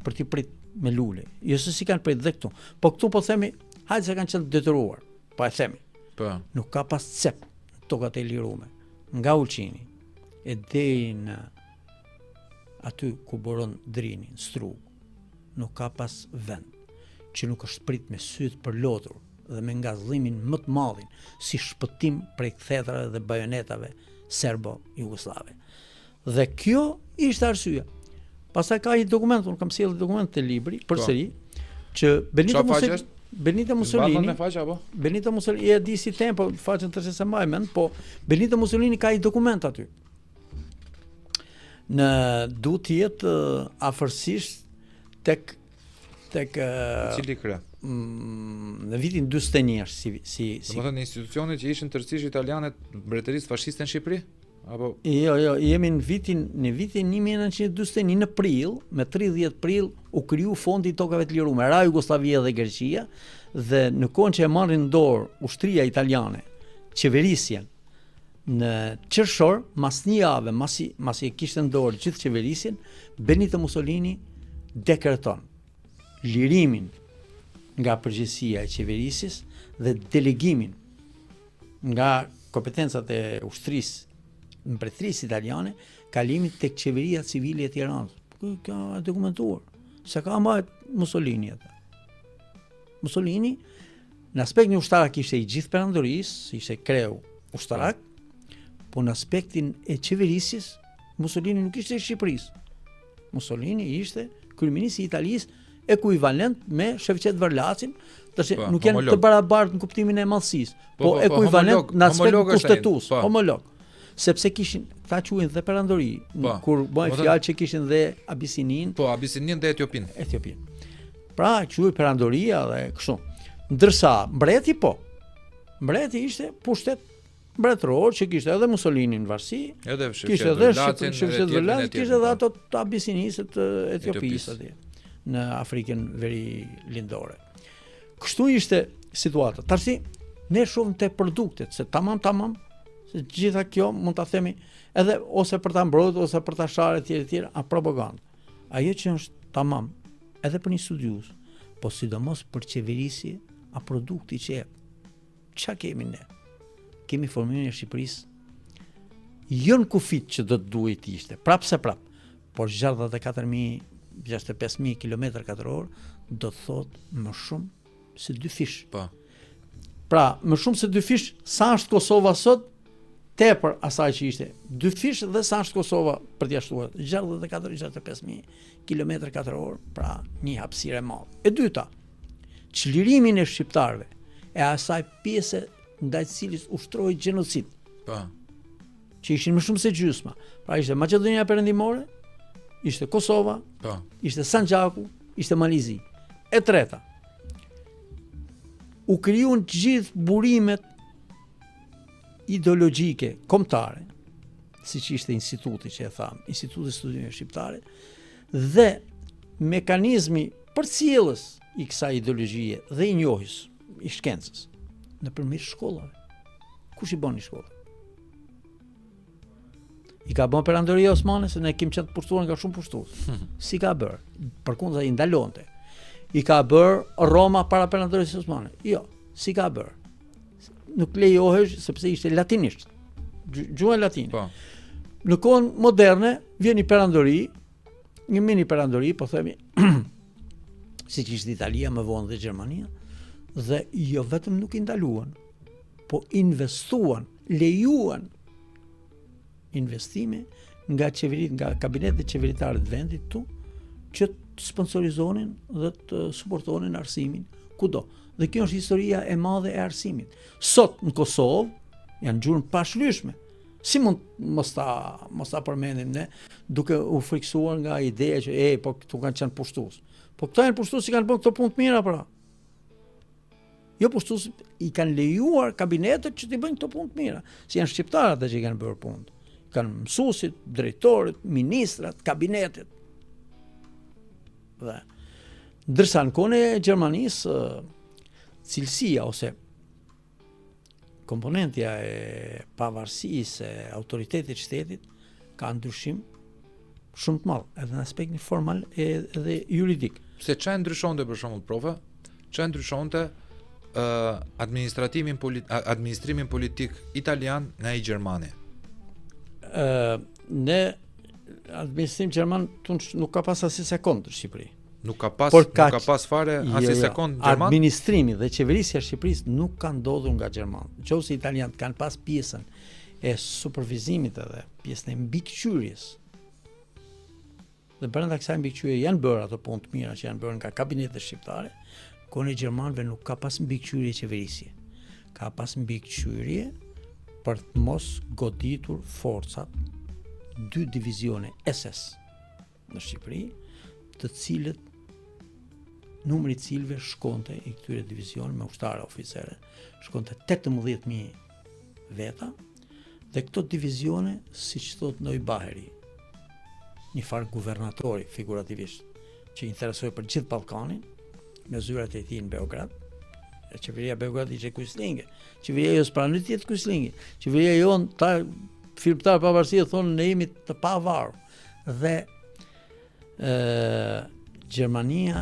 për t'i prit me lule. Jo se si kanë prit dhe këtu. Po këtu po themi, hajde se kanë qenë detyruar. Po e themi. Po. Nuk ka pas cep në tokat e lirume. Nga Ulqini e deri në aty ku buron Drini, në Strug. Nuk ka pas vend që nuk është prit me sytë për lotur dhe me ngazëllimin më të madhin si shpëtim prej kthetrave dhe bajonetave serbo-jugoslave. Dhe kjo ishte arsyeja. Pastaj ka një dokument, unë kam sjellë dokument të libri përsëri, që Benito Mussolini, Benito Mussolini, e di si tempo, faqen të se mbaj mend, po Benito Mussolini ka një dokument aty. Duhet të jetë afërsisht tek cili krye? Në vitin 41 si domethënë institucionet që ishin tërësisht italiane të mbretërisë fashiste në Shqipëri? Apo Jo, jemi në vitin 1941 në prill, me 30 prill u kriju fondi i tokave të liruara, ra Jugoslavia dhe Greqia, dhe në kohën që e marrin dorë ushtria italiane, qeverisjen në qershor, mas një javë, masi e kishte në dorë gjithë qeverisjen, Benito Mussolini dekreton lirimin nga përgjegjësia e qeverisjes dhe delegimin nga kompetencat e ushtrisë mbretërisë italiane, kalimit tek qeveria civile e Tiranës. Kjo është dokumentuar. Se ka mbajt Mussolini atë. Mussolini në aspektin ushtarak ishte i gjithë perandorisë, ishte kreu ushtarak, po në aspektin e qeverisjes Mussolini nuk ishte i Shqipërisë. Mussolini ishte kryeministri i Italisë, ekuivalent me Shevqet Varlacin, nuk janë të barabartë në kuptimin e madhësisë, po ekuivalent në aspekt kushtetues, homolog. Sepse kishin, ta quhen dhe perandori, kur bëjnë fjalë që kishin dhe Abisinin. Po, Abisinin dhe Etiopin. Pra, quhej perandoria dhe kështu. Ndërsa mbreti mbreti ishte pushtet mbretëror që kishte edhe Mussolini në varësi, kishte edhe Shevqet Varlacin, kishte edhe ato të Abisinisë të Etiopisë atje në Afrikën veri lindore. Kështu ishte situata. Tarsi, ne shohim te produktet, se tamam, se gjitha kjo mund ta themi edhe ose për ta mbrojtur ose për ta sharë etj, a propagandë. Ajo që është tamam, edhe për një studius, po sidomos për qeverisje, a produkti që çka kemi ne? Kemi formimin e Shqipërisë jo në kufit që do të duhet ishte, prap, por 65.000 km2 do të thot më shumë se 2 fish. Pra, më shumë se 2 fish, sa është Kosova sot, tepër asaj që ishte 2 fish dhe sa është Kosova për t'ia shtuar 64-65.000 km2, pra një hapësirë e madhe. E dyta, çlirimin e shqiptarëve e asaj pjese ndaj të cilit ushtroi gjenocid. Që ishin më shumë se gjysma. Pra ishte Maqedonia Perëndimore, ishte Kosova, ishte Sanxhaku, ishte Malizi. E treta, u krijuan gjithë burimet ideologjike kombëtare, siç ishte instituti që e tham, Instituti i Studimeve Shqiptare, dhe mekanizmi përcjellës i kësaj ideologjie dhe i njohjes i shkencës nëpërmjet shkollave. Kush i bën shkollë? I ka bën perandoria osmane, se ne kemi qenë të pushtuar nga shumë pushtues. Si ka bërë? Përkundër i ndalonte. I ka bërë Roma para perandorisë osmane. Jo, si ka bërë? nuk lejohesh sepse ishte latinisht. Gjuha latine. Po. Në kohën moderne vjen një perandori, një mini perandori, po themi, siç ishte Italia më vonë dhe Gjermania, dhe jo vetëm nuk i ndaluan, po investuan, lejuan investime nga qeverit, nga kabinetet qeveritare të vendit tu, që të sponsorizonin dhe të suportonin arsimin kudo. Dhe kjo është historia e madhe e arsimit. Sot në Kosovë janë gjurmë pashlyeshme. Si mund mos ta përmendim ne, duke u friksuar nga ideja që po këtu kanë qenë pushtues. Po këta janë pushtues që kanë bërë këto punë të mira pra. Jo pushtues i kanë lejuar kabinetet që t'i bëjnë këto punë të mira. Si janë shqiptarët ata që i kanë bërë punë. Kanë mësuesit, drejtorët, ministrat, kabinetet. Dhe ndërsa në kohën e Gjermanisë cilësia ose komponentja e pavarësisë e autoritetit shtetit ka ndryshim shumë të madh, edhe në aspektin formal edhe juridik. Se çfarë ndryshonte për shembull profe? Çfarë ndryshonte administrimin politik italian nga i gjermani? Ne administrim gjerman nuk ka pas asnjë sekond në Shqipëri. Nuk ka pas fare asnjë sekond gjerman. Administrimi dhe qeverisja e Shqipërisë nuk ka ndodhur nga gjerman. Nëse italianët kanë pas pjesën e supervizimit edhe pjesën e mbikëqyrjes. Dhe brenda kësaj mbikëqyrje janë bërë ato punë të mira që janë bërë nga kabinetet shqiptare, kohën e gjermanëve nuk ka pas mbikëqyrje qeverisje. Ka pas mbikëqyrje për të mos goditur forcat 2 divizione SS në Shqipëri, të cilët numri i cilëve shkonte i këtyre divizioneve me ushtarë oficerë, shkonte 18.000 veta, dhe këto divizione, siç thot Noj Baheri, një farë guvernatori figurativisht, që interesoi për gjithë Ballkanin, me zyrat e tij në Beograd. Qeveria e Beogradit ishte Quislinge. Qeveria jonë s'pranë të jetë Quislinge. Qeveria jonë ta firmtar pavarësia thonë ne jemi të pavarur. Dhe Gjermania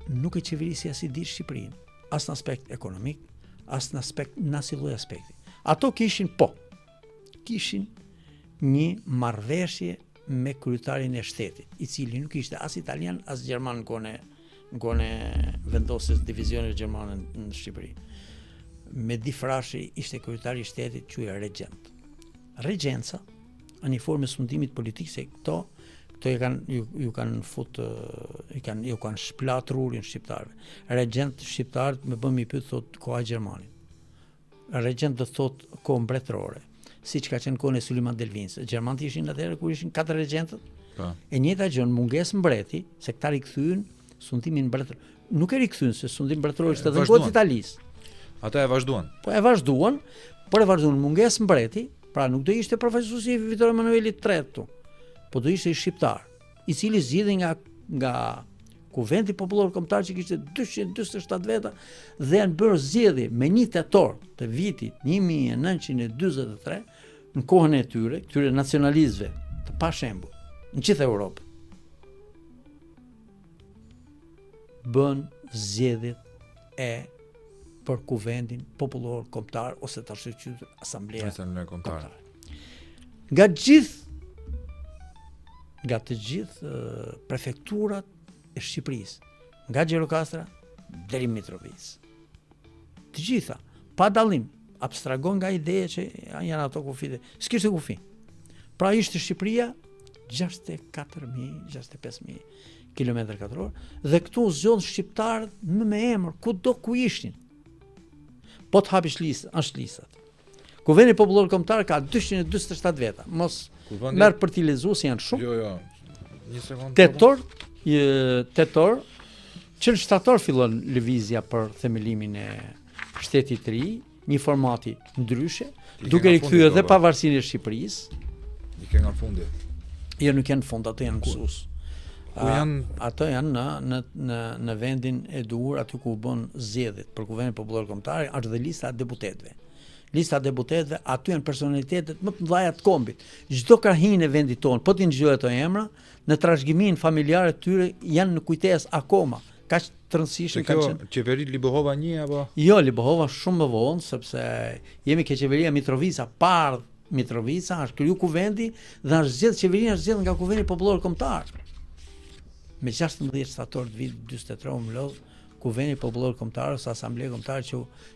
nuk e qeverisi as i di Shqipërinë, as në aspekt ekonomik, as në aspekt në asnjë aspekti. Ato kishin një marrëveshje me kryetarin e shtetit, i cili nuk ishte as italian as gjerman në kohën e vendosjes divizionit gjermane në Shqipëri. Me Difrashi ishte kryetari i shtetit, quhej regjent. Regjenca, në një formë sundimit politik se këto ju kanë shplat rurin shqiptarëve. Regjent shqiptarët më bën mi pyet thot koha e Gjermanit. Regjent do thot kohë mbretërore, siç ka qenë kohën e Sulejman Delvinës. Gjermanët ishin atëherë kur ishin 4 regjentët. E njëjta gjë, mungesë mbreti, se këta rikthyen sundimin mbretëror. Nuk e rikthyen se sundimi mbretëror ishte edhe në kohën e Italisë. Ata e vazhduan. Po e vazhduan, mungesë mbreti, pra nuk do ishte profesuesi Vittorio Emanueli III këtu, po do ishte i shqiptar, i cili zgjidhej nga Kuvendi Popullor Kombëtar që kishte 247 veta dhe janë bërë zgjedhje me 1 tetor të vitit 1943 në kohën e këtyre nacionalistëve të pashembull në gjithë Europë. Bën zgjedhjet për Kuvendin Popullor Kombëtar ose tash e quajtur Asambleja Kombëtare. Nga të gjithë prefekturat e Shqipërisë, nga Gjirokastra deri Mitrovicë. Të gjitha, pa dallim, abstragon nga ideja që janë ato kufite. S'kishte kufi. Pra ishte Shqipëria 64.000-65.000 km2 dhe këtu zgjon shqiptarët me emër kudo ku ishin. Po të hapish listat. Kuvendi Popullor Kombëtar ka 247 veta. Mos merr për t'i lexuar se janë shumë. Jo. Një sekond. Tetor, që në shtator fillon lëvizja për themelimin e shtetit të ri, një formati ndryshe, duke rikthyer edhe pavarësinë e Shqipërisë. I ke nga fundi. Jo, nuk janë në fund, ato janë mësues. Ku janë? Ato janë në vendin e duhur aty ku u bën zgjedhjet për Kuvendin Popullor Kombëtar, është dhe lista e deputetëve. Lista e deputetëve, aty janë personalitetet më të mëdha të kombit. Çdo krahin e vendit tonë, po ti ngjoj ato emra, në trashëgiminë familjare të tyre janë në kujtesë akoma. Kaq të rëndësishme Se kjo qeveri Libohova 1 apo? Jo, Libohova shumë më vonë, sepse jemi ke qeveria Mitrovica, parë Mitrovica, është kriju kuvendi dhe është zgjedhë qeveria, është zgjedhë nga kuvendi popullor kombëtar. Me 16 shtator të vitit 43 u mlodh kuvendi popullor kombëtar ose asambleja kombëtare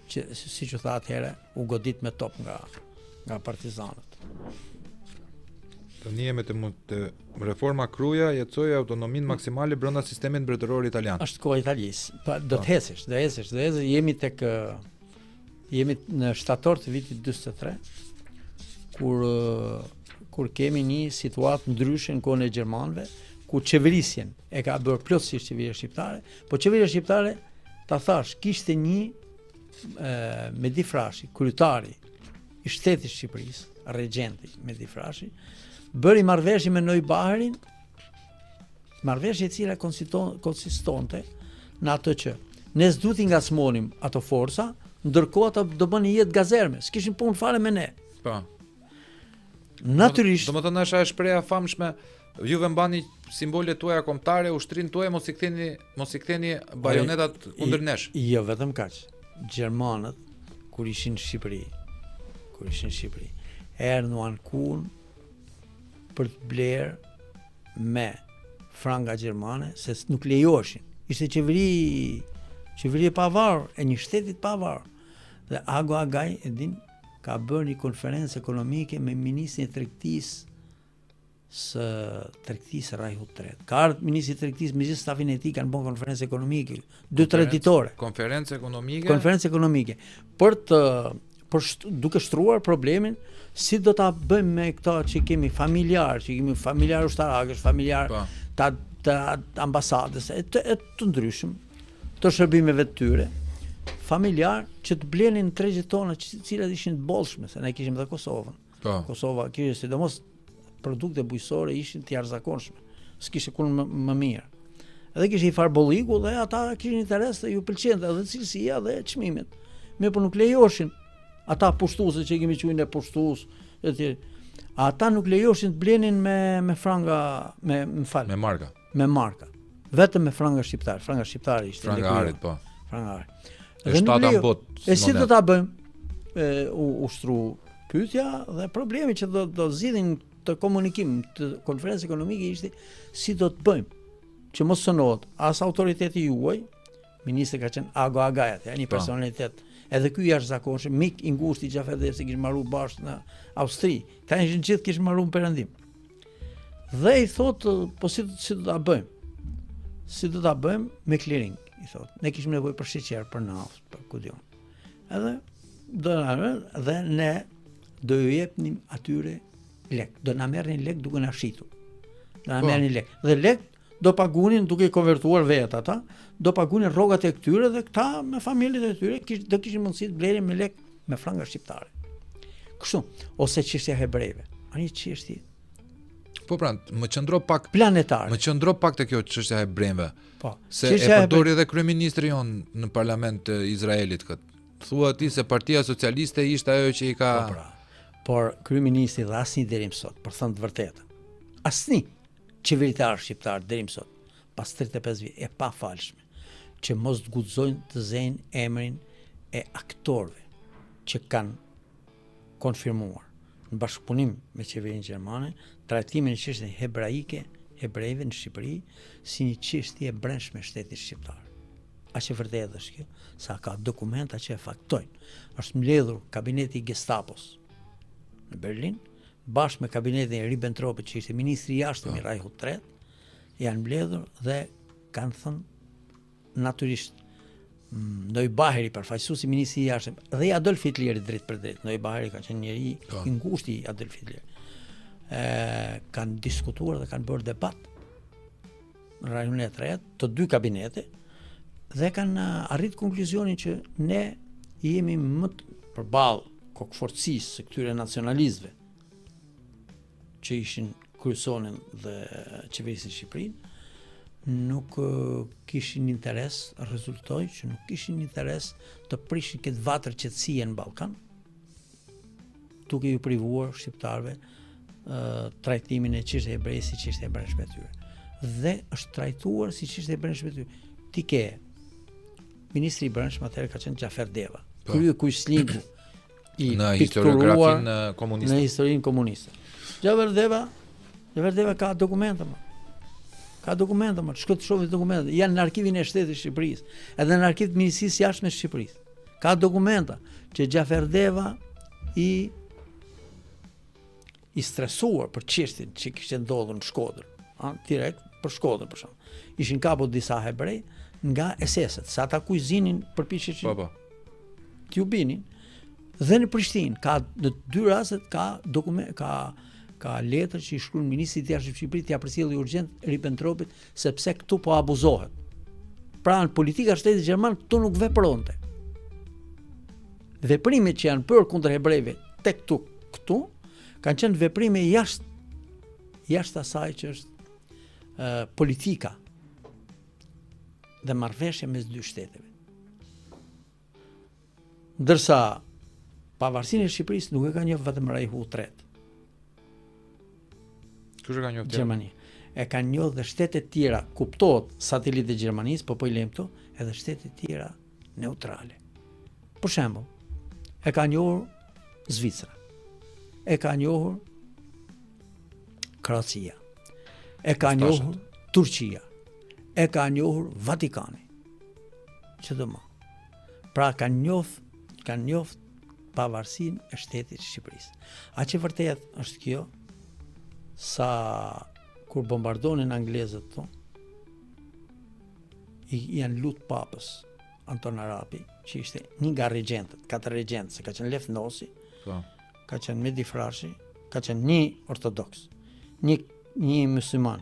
që siç u tha atëherë u godit me top nga partizanët. Tani jemi te reforma Kruja jetësoi autonominë maksimale brenda sistemit mbretëror italian. Është koha e Italisë. Do të hecesh, jemi jemi në shtator të vitit 43 kur kemi një situatë ndryshe në kohën e gjermanëve, ku qeverisjen e ka bërë plotësisht qeveria shqiptare, po qeveria shqiptare ta thash kishte një Medi Frashi, kryetari i shtetit Shqipërisë, regjenti Medi Frashi, bëri marrëveshje me Neubaherin, marrëveshje e cila konsistonte në atë që ne s'duhet i ngacmonim ato forca, ndërkohë ata do bënin jetë gazerme, s'kishin punë fare me ne. Po. Natyrisht. Domethënë është ajo shpreha famshme, juve mbani simbolet tuaja kombëtare, ushtrin tuaj mos i ktheni bajonetat kundër nesh. Jo vetëm kaq. Gjermanët kur ishin në Shqipëri, erdhën në Ankun për të blerë me franga gjermane, se nuk lejoheshin. Ishte qeveri e pavarur, e një shteti të pavarur. Dhe Ago Agaj, e din, ka bërë një konferencë ekonomike me ministrin e tregtisë Rajhut III. Ka ardhur ministri i tregtisë me gjithë stafin e tij, kanë bërë konferencë ekonomike 2-3 ditore. Konferencë ekonomike duke shtruar problemin si do ta bëjmë me këto që kemi familjar ushtarakësh, familjar të ambasadës, e të ndryshëm, të shërbimeve të tyre, familjar që të blenin tregjet tona, të cilat ishin të bollshme, se ne kishim edhe Kosovën. Kosova kishte sidomos produkte bujqësore ishin të jashtëzakonshme. S'kishte kur më mirë. Edhe kishte i farbolliku dhe ata kishin interes dhe ju pëlqente edhe cilësia dhe çmimet. Me po nuk lejoshin ata pushtuese që kemi quajtur ne pushtues, etj. Ata nuk lejoshin të blenin me franga, me marka. Me marka. Vetëm me franga shqiptare. Franga shqiptare ishte. Franga arit, po. Franga arit. E shtata mbot. E si do ta bëjmë? Ushtru pyetja dhe problemi që do zgjidhin të komunikim të konferencës ekonomike ishte si do të bëjmë që mos sonohet as autoriteti juaj, ministri ka qenë Ago Agaj, një personalitet edhe ky jashtëzakonshëm, mik i ngushtë i Xhaferdit, se kishin marruar bashkë në Austri. Këta ishin gjithë kishin marruar në perëndim. Dhe i thotë, po si do ta bëjmë? Si do ta bëjmë me clearing, i thotë. Ne kishim nevojë për sheqer, për naftë, për kudion. Dhe ne do ju jepnim atyre lek. Do na merrnin lek duke na shitur. Do na merrnin lek. Dhe lek do pagunin duke konvertuar vetë ata, do pagunin rrogat e këtyre dhe këta me familjet e tyre do kishin mundësi të blenin me lek me franga shqiptare. Kështu, ose çështja e hebrejve. Ani çështje. Po pra, më qëndro pak planetare. Më qëndro pak te kjo çështja e hebrejve. Po. Se e përdori edhe kryeministri jon në parlament të Izraelit kët. Thua ti se Partia Socialiste ishte ajo që i ka Por kryeministri dhe asnjë deri më sot, për thënë të vërtetën. Asnjë qeveritar shqiptar deri më sot, pas 35 vjet, e pafalshme, që mos të guxojnë të zëjnë emrin e aktorëve që kanë konfirmuar në bashkëpunim me qeverinë gjermane trajtimin e çështjes hebraike, hebrejve në Shqipëri si një çështje e brendshme e shtetit shqiptar. Aq e vërtetë është kjo, sa ka dokumenta që e faktojnë. Është mbledhur kabineti i Gestapos në Berlin, bashkë me kabinetin e Ribbentropit që ishte ministri i jashtëm i Rajhut III, janë mbledhur dhe kanë thënë natyrisht Neubaheri, përfaqësuesi i ministrit i jashtëm, dhe Adolf Hitleri drejt për drejt. Neubaheri ka qenë njëri i ngushtë i Adolf Hitleri. Kanë diskutuar dhe kanë bërë debat në Rajonin e tretë të dy kabinete dhe kanë arrit konkluzionin që ne jemi më përballë kokëforcisë së këtyre nacionalistëve që ishin kryesonin dhe qeverisin Shqipërinë, nuk kishin interes, rezultoi që nuk kishin interes të prishin këtë vatër qetësie në Ballkan, duke ju privuar shqiptarëve trajtimin e çështjes e hebrejë si çështje e brendshme e tyre. Dhe është trajtuar si çështje e brendshme e tyre. Ti ke ministri i brendshëm atëherë ka qenë Xhafer Deva. Krye kujslingu i në pikturuar historiografinë komuniste. në historinë komuniste. Xhafer Deva ka dokumenta më. Ka dokumenta më, shko të shohë dokumenta. Janë në arkivin e shtetit të Shqipërisë, edhe në arkivin e Ministrisë Jashtme të Shqipërisë. Ka dokumenta që Xhafer Deva i stresuar për çështjen që kishte ndodhur në Shkodër, direkt për Shkodër për shkak. Ishin kapur disa hebrej nga SS-et, sa ata kujzinin përpiqeshin t'ju binin. Dhe në Prishtinë ka në dy rastet ka dokument, ka letër që i shkruan ministrit të jashtëm të Shqipërisë t'ia përcjellë urgjent Ribbentropit sepse këtu po abuzohet. Pra në politika e shtetit gjerman këtu nuk vepronte. Veprimet që janë bërë kundër hebrejve tek këtu kanë qenë veprime jashtë asaj që është politika dhe marrëveshje mes dy shteteve. Ndërsa pavarësinë e Shqipërisë nuk e ka njohur vetëm Reichu III. Kush e ka njohur? Gjermani. E ka njohur dhe shtetet tjera, kuptohet satelitë e Gjermanisë, po i lejmë këtu, edhe shtetet tjera neutrale. Për shembull, e ka njohur Zvicra. E ka njohur Kroacia. E ka njohur Turqia. E ka njohur Vatikani. Që do më. Pra ka njohur pavarësinë e shtetit të Shqipërisë. A që vërtet është kjo, sa kur bombardonin anglezët këtu, janë lut papës Anton Arapi, që ishte një nga regjentët, 4 regjentë, se ka qenë Lef Nosi, ka qenë Mehdi Frashi, ka qenë një ortodoks, një musliman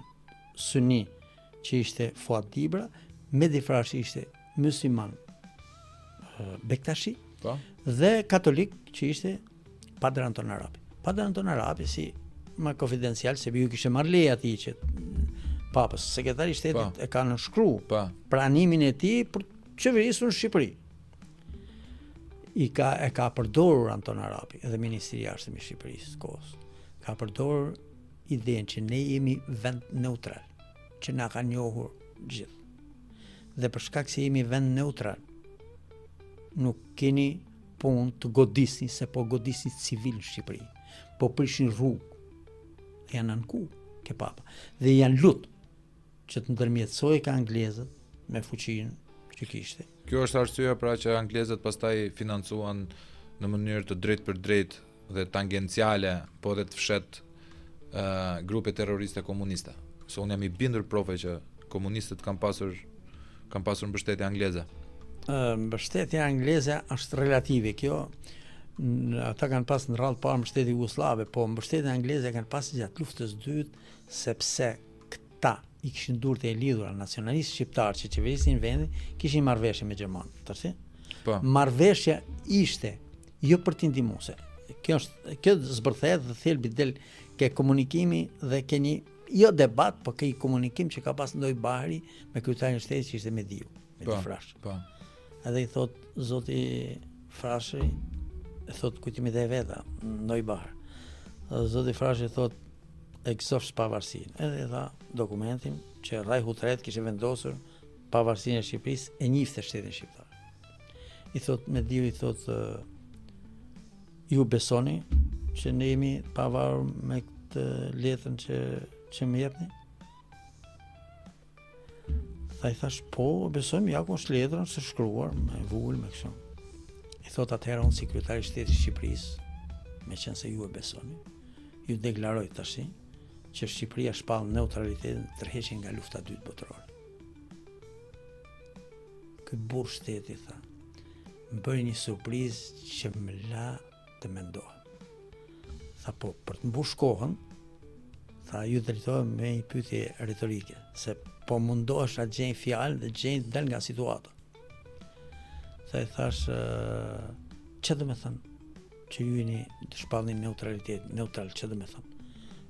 suni që ishte Fuad Dibra, Mehdi Frashi ishte musliman Bektashi, dhe katolik që ishte Padre Anton Arapi. Padre Anton Arapi si më konfidencial se ju kishte marrë leje atij që papës, sekretari i shtetit e ka nënshkruar pranimin e tij për qeverisur në Shqipëri. E ka përdorur Anton Arapi, edhe ministri i jashtëm i Shqipërisë kohës. Ka përdorur idenë që ne jemi vend neutral, që na ka njohur gjithë. Dhe për shkak se jemi vend neutral, nuk keni punë të godisni, se po godisni civil në Shqipëri. Po prishin rrugë, janë anku ke papa. Dhe janë lutë që të ndërmjetësoj ka anglezët me fuqinë që kishte. Kjo është arsyeja pra që anglezët pastaj financuan në mënyrë të drejtë për drejtë dhe tangenciale, po dhe të fshet grupe terroriste komuniste. Se unë jam i bindur prove që komunistët kanë pasur mbështetje angleze. Mbështetja angleze është relative. Kjo ata kanë pas në radhë parë mbështetje jugoslave, po mbështetja angleze kanë pas gjatë luftës së dytë, sepse këta i kishin durët e lidhura nacionalistë shqiptarë që qeverisin vendin, kishin marrëveshje me gjermanët. Tërsi? Po. Marrëveshja ishte jo për t'i ndihmuar. Kjo zbërthehet dhe thelbi del ke komunikimi dhe ke një jo debat, po ke një komunikim që ka pas ndoj Bahri me kryetarin e shtetit që ishte Mehdi Frashi. Po. Edhe i thot zoti Frashi, e thot kujtimi dhe e veta, ndoj Bahri. Zoti Frashi thot e gëzofsh pavarësinë. Edhe i tha dokumentin që Reichu III kishte vendosur pavarësinë e Shqipërisë, e njifte shtetin shqiptar. I thot Mehdiu, i thot ju besoni që ne jemi pavarur me këtë letrën që më jepni? Tha, i thash, po, besojmë, ja ku është letrën së shkruar, me vogël, me kështu. I thot atëherë unë si kryetari i shtetit të Shqipërisë, me qenë se ju e besoni, ju deklaroj tash që Shqipëria shpall neutralitetin tërheqjen nga lufta e dytë botërore. Ky burr shteti tha, më bëri një surprizë që më la të mendohem. Tha, po, për të mbush kohën, tha, ju drejtohem me një pyetje retorike, se po mundohesh ta gjej fjalë dhe gjej dal nga situata. Tha, i thash, ç'a do të thënë që ju jeni të shpallni neutralitet, neutral, ç'a do të thënë?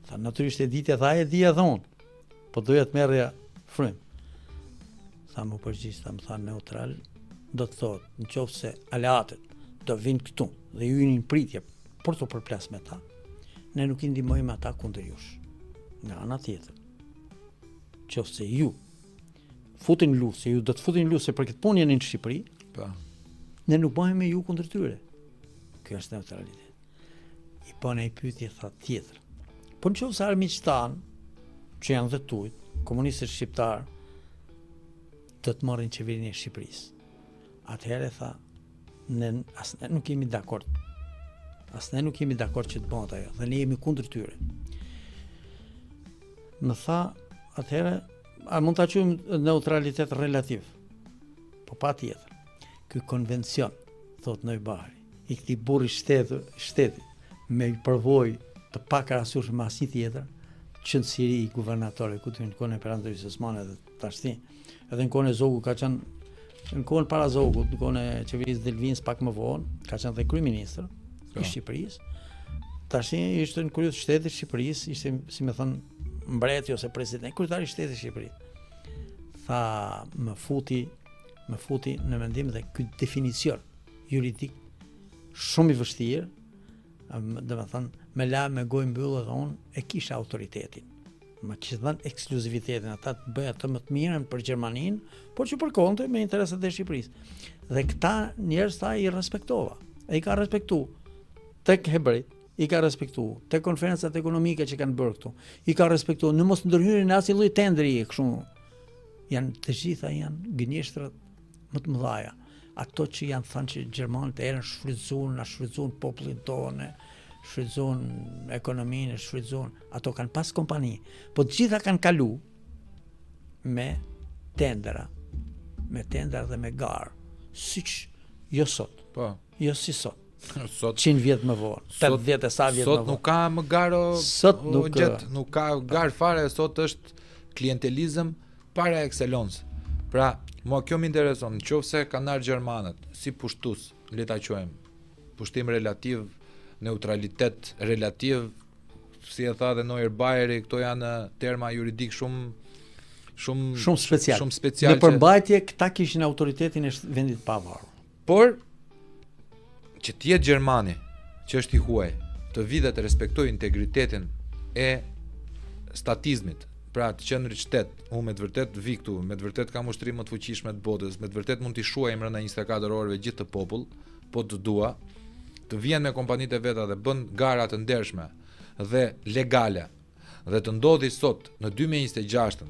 Tha, natyrisht e ditë, tha, e di edhe unë, po doja të merrja frym. Tha, më përgjigj, tha, më tha neutral, do të thotë, nëse aleatët do vinë këtu dhe ju jeni në pritje për të përplas me ta, ne nuk i ndihmojmë ata kundër jush. Nga ana tjetër, nëse ju futin në luftë, se ju do të futin në luftë se për këtë punë jeni në Shqipëri, Po. ne nuk bëhem me ju kundër tyre. Kjo është neutralitet. I bën ai pyetje tha tjetër. Po nëse armiqtë tan, që janë dhe tujt, komunistët shqiptar, do të marrin qeverinë e Shqipërisë. Atëherë tha, ne nuk jemi dakord. Ne nuk jemi dakord që të bëhet ajo, dhe ne jemi kundër tyre. Më tha, atëherë, a mund ta quajmë neutralitet relativ? Po patjetër. Ky konvencion, thot Neubauer, i këtij burri shteti me përvojë të pakarasyshme me asnjë tjetër, që në Siri i guvernatori, ku të në kohën e Perandoris Osmane dhe tashti, edhe në kohën e Zogu ka qenë, në kohën para Zogut, në kohën e qeverisë Delvins pak më vonë, ka qenë dhe kryeministër i Shqipërisë. Tashti ishte në krye të shtetit Shqipërisë, ishte, si më thon, mbreti ose president, kryetari i shtetit të Shqipërisë. Tha, më futi në mendim dhe ky definicion juridik shumë i vështirë, domethënë me la me gojë mbyllë dhe unë e kisha autoritetin. Ma kishte dhënë ekskluzivitetin, ata të bëja të më të mirën për Gjermaninë, por që përkonte me interesat e Shqipërisë. Dhe këta njerëz ta i respektova. E i ka respektu tek hebrejt, i ka respektu tek konferencat ekonomike që kanë bërë këtu, i ka respektu në mos ndërhyrjen në asnjë lloj tendri kështu. Të gjitha janë gënjeshtrat më të mëdha. Ato që janë thënë që gjermanët erën shfrytzuan popullin tonë, shfrytzuan ekonominë, ato kanë pas kompani, po të gjitha kanë kalu me tendera dhe me garë, siç jo sot. Po. Jo si sot. Sot 100 vjet më vonë, 80 e sa vjet më vonë. Sot nuk ka më garë, nuk ka garë fare, sot është klientelizëm para excellence. Pra, mua kjo më intereson, nëse kanë ardhur gjermanët si pushtues, le ta quajmë, pushtim relativ, neutralitet relativ, si e tha dhe Neubauer, këto janë terma juridik shumë special. Në përmbajtje këta kishin autoritetin e vendit pavarur. Por që të jetë Gjermani, që është i huaj, të vi dhe të respektojë integritetin e statizmit, pra të qenë qytet, unë me të vërtet vi këtu, me të vërtet kam ushtrim më të fuqishme të botës, me të vërtet mund t'i shuaj brenda 24 orëve gjithë të popull, po të dua, të vjen me kompanitë e veta dhe bën gara të ndershme dhe legale, dhe të ndodhi sot në 2026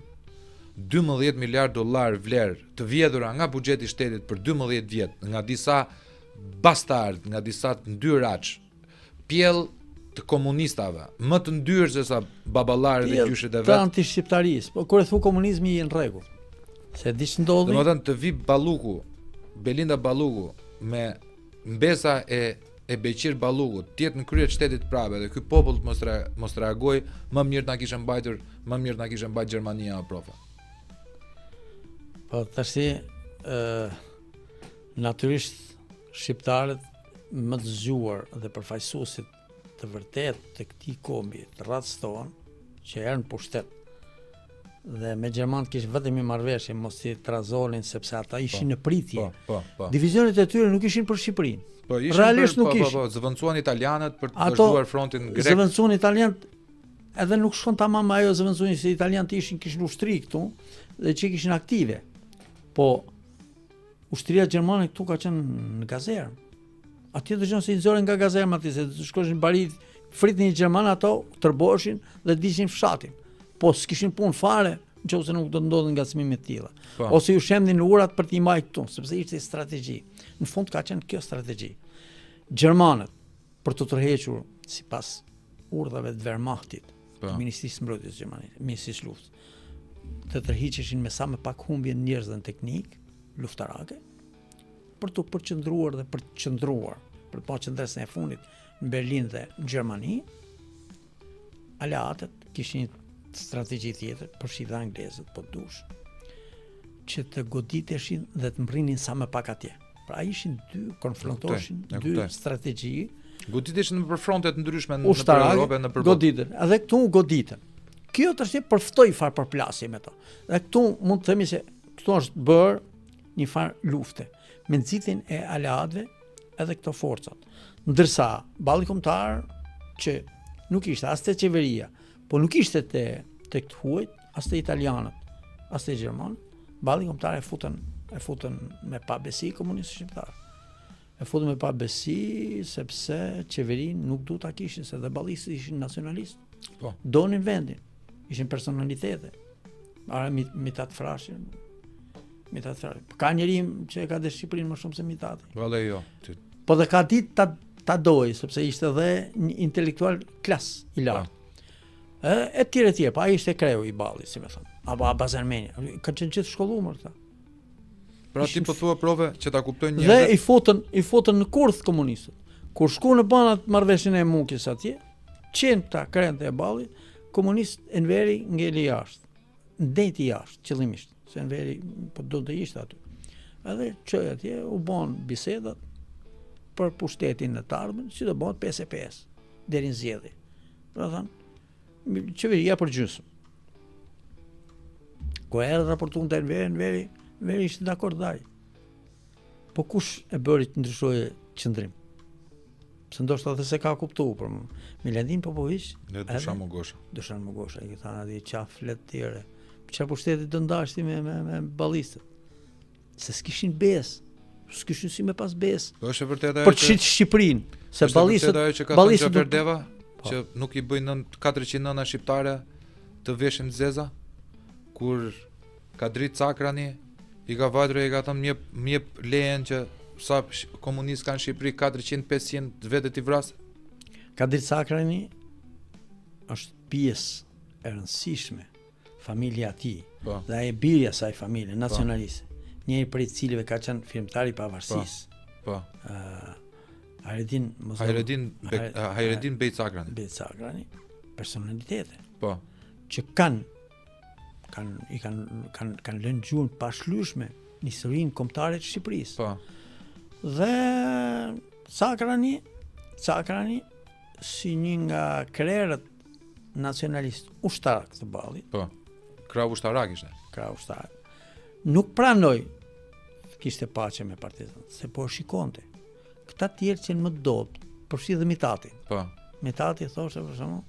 $12 miliard vlerë të vjedhura nga buxheti i shtetit për 12 vjet, nga disa bastard, nga disa të ndyraç, pjell të komunistave, më të ndyrë se sa baballarët dhe gjyshit e vet. Të anti-shqiptarisë, po kur e thu komunizmi je në rregull. Se di ç'ndodhi. Domethënë të vi Balluku, Belinda Balluku me mbesa e Beqir Balluku, të jetë në krye të shtetit prapë dhe ky popull mos reagoj, më mirë na kishte mbajtur Gjermania apo profa. Po tash natyrisht shqiptarët më të zgjuar dhe përfaqësuesit të vërtet të këtij kombi të racës tonë, që erën pushtet dhe me gjermanët kishin vetëm i marrëveshje mos i trazonin sepse ata ishin në pritje. Divizionet e tyre nuk ishin për Shqipërinë. Po ishin realisht nuk ishin. Zëvendësuan italianët për të vazhduar frontin grek. Zëvendësuan italianët, edhe nuk shkon tamam ajo zëvendësuani se italianët kishin ushtri këtu dhe që kishin aktive. Po ushtria gjermane këtu ka qenë në gazerë. Atje dëgjon se i nxorën nga gazerma aty, se shkoshin barit, fritin i gjerman ato, tërboshin dhe dishin fshatin. Po s'kishin punë fare, nëse nuk do të ndodhin ngacmime të tilla. Ose ju shemnin në urat për t'i majtë këtu, sepse ishte strategji. Në fund ka qenë kjo strategji. Gjermanët për të tërhequr sipas urdhave të Wehrmachtit, Ministrisë së Mbrojtjes Gjermanisë, Ministrisë Luftës, të tërhiqeshin me sa më pak humbje njerëz dhe teknik luftarake, për të përqendruar dhe për të qëndruar, për të qendresën e fundit në Berlin dhe në Gjermani. Aleatët kishin një strategji tjetër, përfshi dhe anglezët, po dush, që të goditeshin dhe të mbrinin sa më pak atje. Pra ishin dy, konfrontoshin dy strategji. Goditeshin për frontet ndryshme në Europë, në përbot. Goditën, edhe këtu goditën. Kjo tash përftoi far përplasje me to. Dhe këtu mund të themi se këtu është bërë një far lufte me nxitjen e aleatëve edhe këto forcat. Ndërsa balli kombëtar që nuk ishte as te qeveria, po nuk ishte te këtë huajt, as te italianët, as te gjermanët, Balli kombëtar e futën me pabesi komunistët shqiptar. E futën me pabesi sepse qeverinë nuk du ta kishin, se dhe ballistët ishin nacionalistë. Po. Donin vendin, ishin personalitete. Ara Mitat Frashin. Ka njeri që e ka dhe Shqipërinë më shumë se Mitati. Vale jo. Po dhe ka ditë ta doj, sepse ishte dhe një intelektual klas i lartë. E tjerë, pa ai ishte kreu i ballit, si më thon. Apo Abazarmeni, ka qenë gjithë shkolluar këta. Pra ti po thua prove që ta kuptojnë Dhe njerëzit. i futën në kurth komunistët. Kur shkuan në banat marrëveshjen e Mukis atje, qenta krente e ballit, komunist Enveri ngeli jashtë. Ndeti jashtë, qëllimisht, se Enveri po do të ishte aty. Edhe çoj atje u bën bisedat për pushtetin në të ardhmen, si do bëhet 5-5 deri në zgjedhje. Do thënë, qeveria për gjysmë. Ku erdhi raportuan te Enveri ishte dakord dhaj. Po kush e bëri të ndryshojë qëndrim? Se ndoshta edhe se ka kuptuar, por Miladin Popović, Ne Dušan Mogosha. Dušan Mogosha, i thanë aty qaf let tjere. Çfarë pushteti do ndashti me ballistët? Se s'kishin besë. S'kishin si me pas besë. Po është e vërtetë Për të Shqipërinë, se ballistët ajo që ka thënë Xhafer Deva, që nuk i bëjnë 400 nëna shqiptare të veshin zeza, kur ka drit Cakrani, i ka vajtur e ka thënë mjep lejen që sa komunistë kanë në Shqipëri 400-500 vetë i vrasë. Kadri Cakrani është pjesë e rëndësishme familja e tij. Po. Dhe ai birja saj familje nacionaliste. Njëri prej cilëve ka qenë firmtari i pavarësisë. Po. Hayreddin Bey Cakrani. Bey Cakrani, personalitete. Po. Që kanë lënë gjuhën pashlyeshme në historinë kombëtare të Shqipërisë. Po. Dhe Cakrani si një nga krerët nacionalist ushtarak të ballit. Po. Krau ushtarak ishte. Krau ushtarak. Nuk pranoi kishte paqe me partizanët, se po shikonte. Këta tjerë që më dobët, përfshi dhe Mitatin. Po. Mitati thoshte për shembull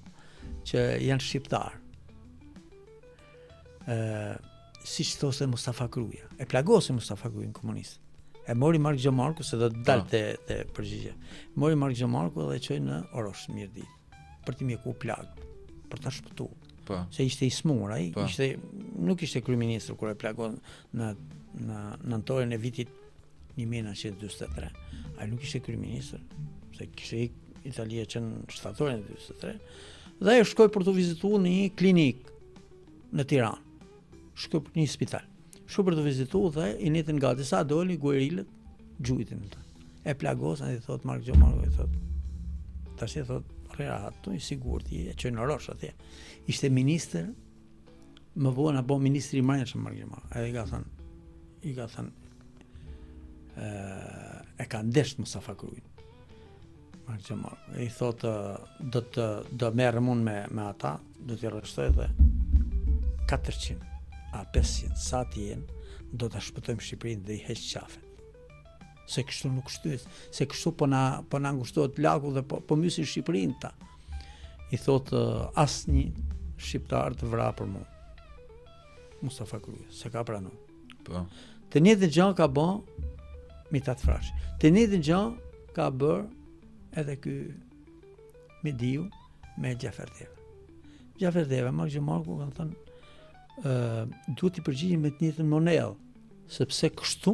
që janë shqiptar. Siç thoshte Mustafa Kruja. E plagose Mustafa Krujën komunist. E mori Mark Gjomarku se do të dalte te përgjigje. Mori Mark Gjomarku dhe e çoi në Orosh Mirdit për të mjeku plagë, për ta shpëtuar. Po. Se ishte i smur ai, Po. nuk ishte kryeminist kur e plagon në nëntorin e vitit 1943. Ai nuk ishte kryeminist, se kishte Italia që në shtatorin e 43. Dhe ai shkoi për të vizituar në një klinik në Tiranë. Shkoi në një spital. Shkoi për të vizituar dhe i nitën gati sa doli guerilët gjujtin. E plagosën i thot Mark Gjomarku, i thot. Tash i thot rehat, tu i sigurt i e çoi në Rosh atje. Ishte ministër, më vonë apo ministri i mbrojtjes Mark Gjomarku. Ai i ka thënë e ka ndesht Mustafa Krujën. Mark Gjomarku. I thot do merrem unë me ata, do t'i arrestoj dhe 400 a 500 sa të jenë, do ta shpëtojmë Shqipërinë dhe i heq qafet. Se kështu nuk shtyhet, se kështu po na ngushtohet laku dhe po mysin Shqipërinë ta. I thot asnjë shqiptar të vrapë për mua. Mustafa Kruja, se ka pranuar. Po. Të njëjtën gjë ka bën Mitat Frashi. Të njëjtën gjë ka bërë edhe ky Mediu me Xhafer Deva. Xhafer Deva, Mark Gjomarku kanë thënë duhet i përgjigjemi me të njëjtën monedhë, sepse kështu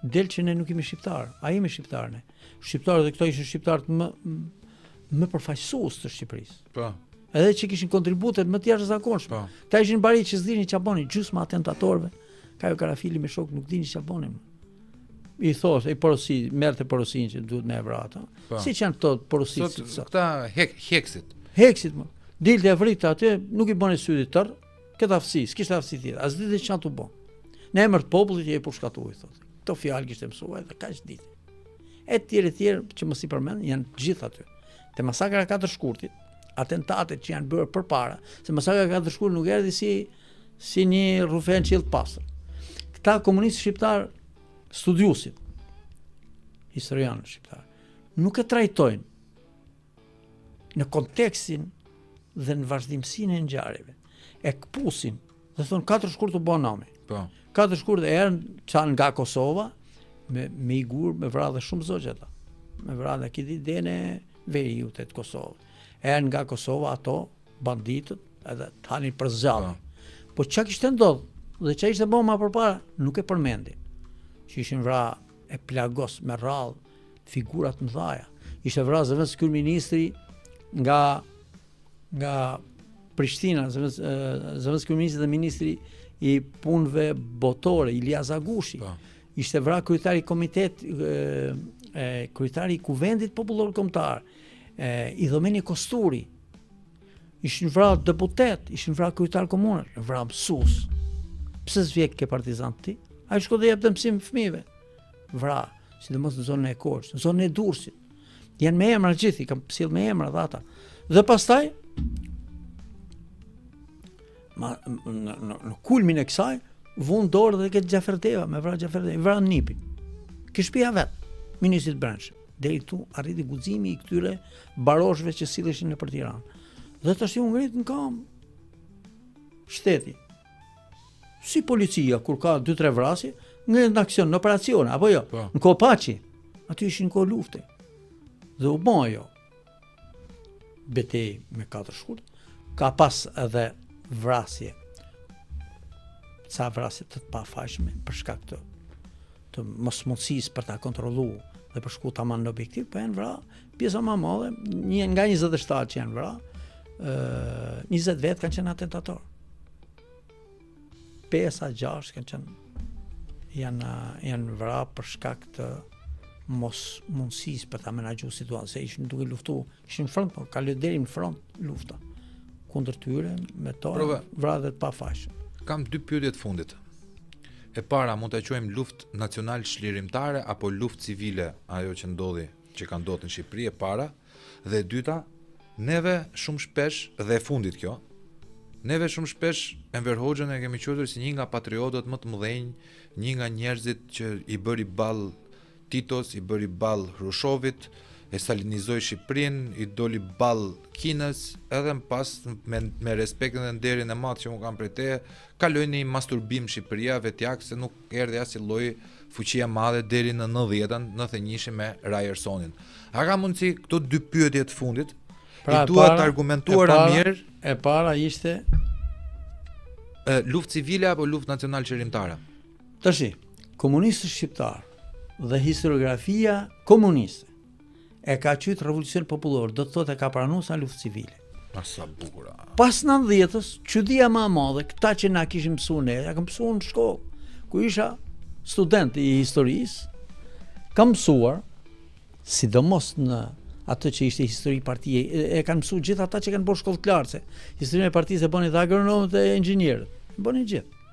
del që ne nuk jemi shqiptar, a jemi shqiptar ne. Shqiptarët dhe këto ishin shqiptarët më përfaqësues të Shqipërisë. Po. Edhe që kishin kontributet më të jashtëzakonshme. Po. Ta ishin bari që s'dinin ç'a bonin, gjysma atentatorëve. Kajo Karafili me shok nuk dinin ç'a bonin. I thoshte, i porosi, merrte porosinë që duhet me vrata. Po. Siç janë këto porositë Sot këta heksit. Heksit më. Dilte Afrika aty, nuk i bënë syri tërë, këtë aftësi, s'kishte aftësi tjetër. As ditë ç'a tu bën. Në emër të popullit je pushkatuar, thotë. Këto fjalë kishte mësuar dhe kaq ditë. E tjerë që mos i përmend janë të gjithë aty. Te masakra e 4 shkurtit, atentatet që janë bërë përpara, se masakra e 4 shkurtit nuk erdhi si një rrufen qiell të pastër. Këta komunistë shqiptar studiusit, historianë shqiptar, nuk e trajtojnë në kontekstin dhe në vazhdimsinë e ngjarjeve. E kpusin dhe thonë 4 shkurt u bën nami. Po. Ka të shkurtë erën çan nga Kosova me i gur me vrarë shumë zogje ata. Me vrarë këtë idenë veri jute të Kosovë. Erën nga Kosova ato banditët edhe tani për zgjallje. Po çka kishte ndodhur dhe çka ishte bërë më përpara nuk e përmendin. Që ishin vrarë e plagos me rrallë figurat të mëdha. Ishte vrarë zëvendës kryeministri nga Prishtina, zëvendës kryeministri dhe ministri i punëve botore, Ilia Zagushi. Ishte vrarë kryetari i komitet, kryetari i kuvendit popullor kombëtar, i Dhomeni Kosturi. Ishin vrarë deputet, ishin vrarë kryetar komunal, vrarë mësues. Pse s'vjek ke partizan ti? Ai shko dhe jep të mësim fëmijëve. Vrarë, sidomos në zonën e Korçës, në zonën e Durrësit. Janë me emra gjithë, i kam sjell me emra dhe ata. Dhe pastaj në kulmin e kësaj vun dorë dhe këtë Gjaferdeva, me vrarë Gjaferdeva, i vrarë Nipin. Ke shtëpia vet, ministrit brendshëm. Deri këtu arriti guximi i këtyre baroshëve që silleshin nëpër Tiranë. Dhe tash u ngrit në kam shteti. Si policia kur ka 2-3 vrasje, ngrit në aksion, në operacione, apo jo? Në kohë paçi. Aty ishin kohë lufte. Dhe u bën ajo betejë me 4 shkurt. Ka pas edhe vrasje. Ca vrasje të pafajshme për shkak të mosmundësisë për ta kontrolluar dhe për shku tamam në objektiv, po janë vrarë pjesa më e madhe, nga 27 që janë vrarë, 20 vetë kanë qenë atentator. 5-6 kanë qenë janë vrarë për shkak të mos mundësisë për ta menaxhuar situatën, se ishin duke luftuar, ishin në front, po kaloi deri në front lufta kundër tyre me torë, vrarë të pafajshëm. Kam 2 pyetje të fundit. E para mund ta quajmë luftë nacional çlirimtare apo luftë civile, ajo që ndodhi, që ka ndodhur në Shqipëri e para, dhe e dyta, neve shumë shpesh dhe e fundit kjo, neve shumë shpesh Enver Hoxhën e kemi quajtur si një nga patriotët më të mëdhenj, një nga njerëzit që i bëri ball Titos, i bëri ball Hrushovit, e stalinizoi Shqipërinë, i doli ball Kinës, edhe më pas me respektin dhe nderin e madh që unë kam prej teje, kaloi në një masturbim Shqipëria vetjak se nuk erdhi asnjë lloj fuqie madhe deri në 90-ën, 91-shin me Ryersonin. A ka mundësi këto 2 pyetje të fundit i duhet argumentuara mirë? E para ishte luftë civile apo luftë nacional çlirimtare? Tashi, komunistët shqiptar dhe historiografia komuniste e ka qytë revolucion popullor, do të thotë e ka pranuar sa luftë civile. Sa bukur. Pas 90-s, çudia më e madhe, këta që na kishin mësuar ne, ja kam mësuar në shkollë, ku isha student i historisë, kam mësuar, sidomos në atë që ishte histori partie, e kanë mësuar gjithë ata që kanë bërë shkollë të lartë. Historinë e partisë e bënin dhe agronomët e inxhinierët, bënin gjithë.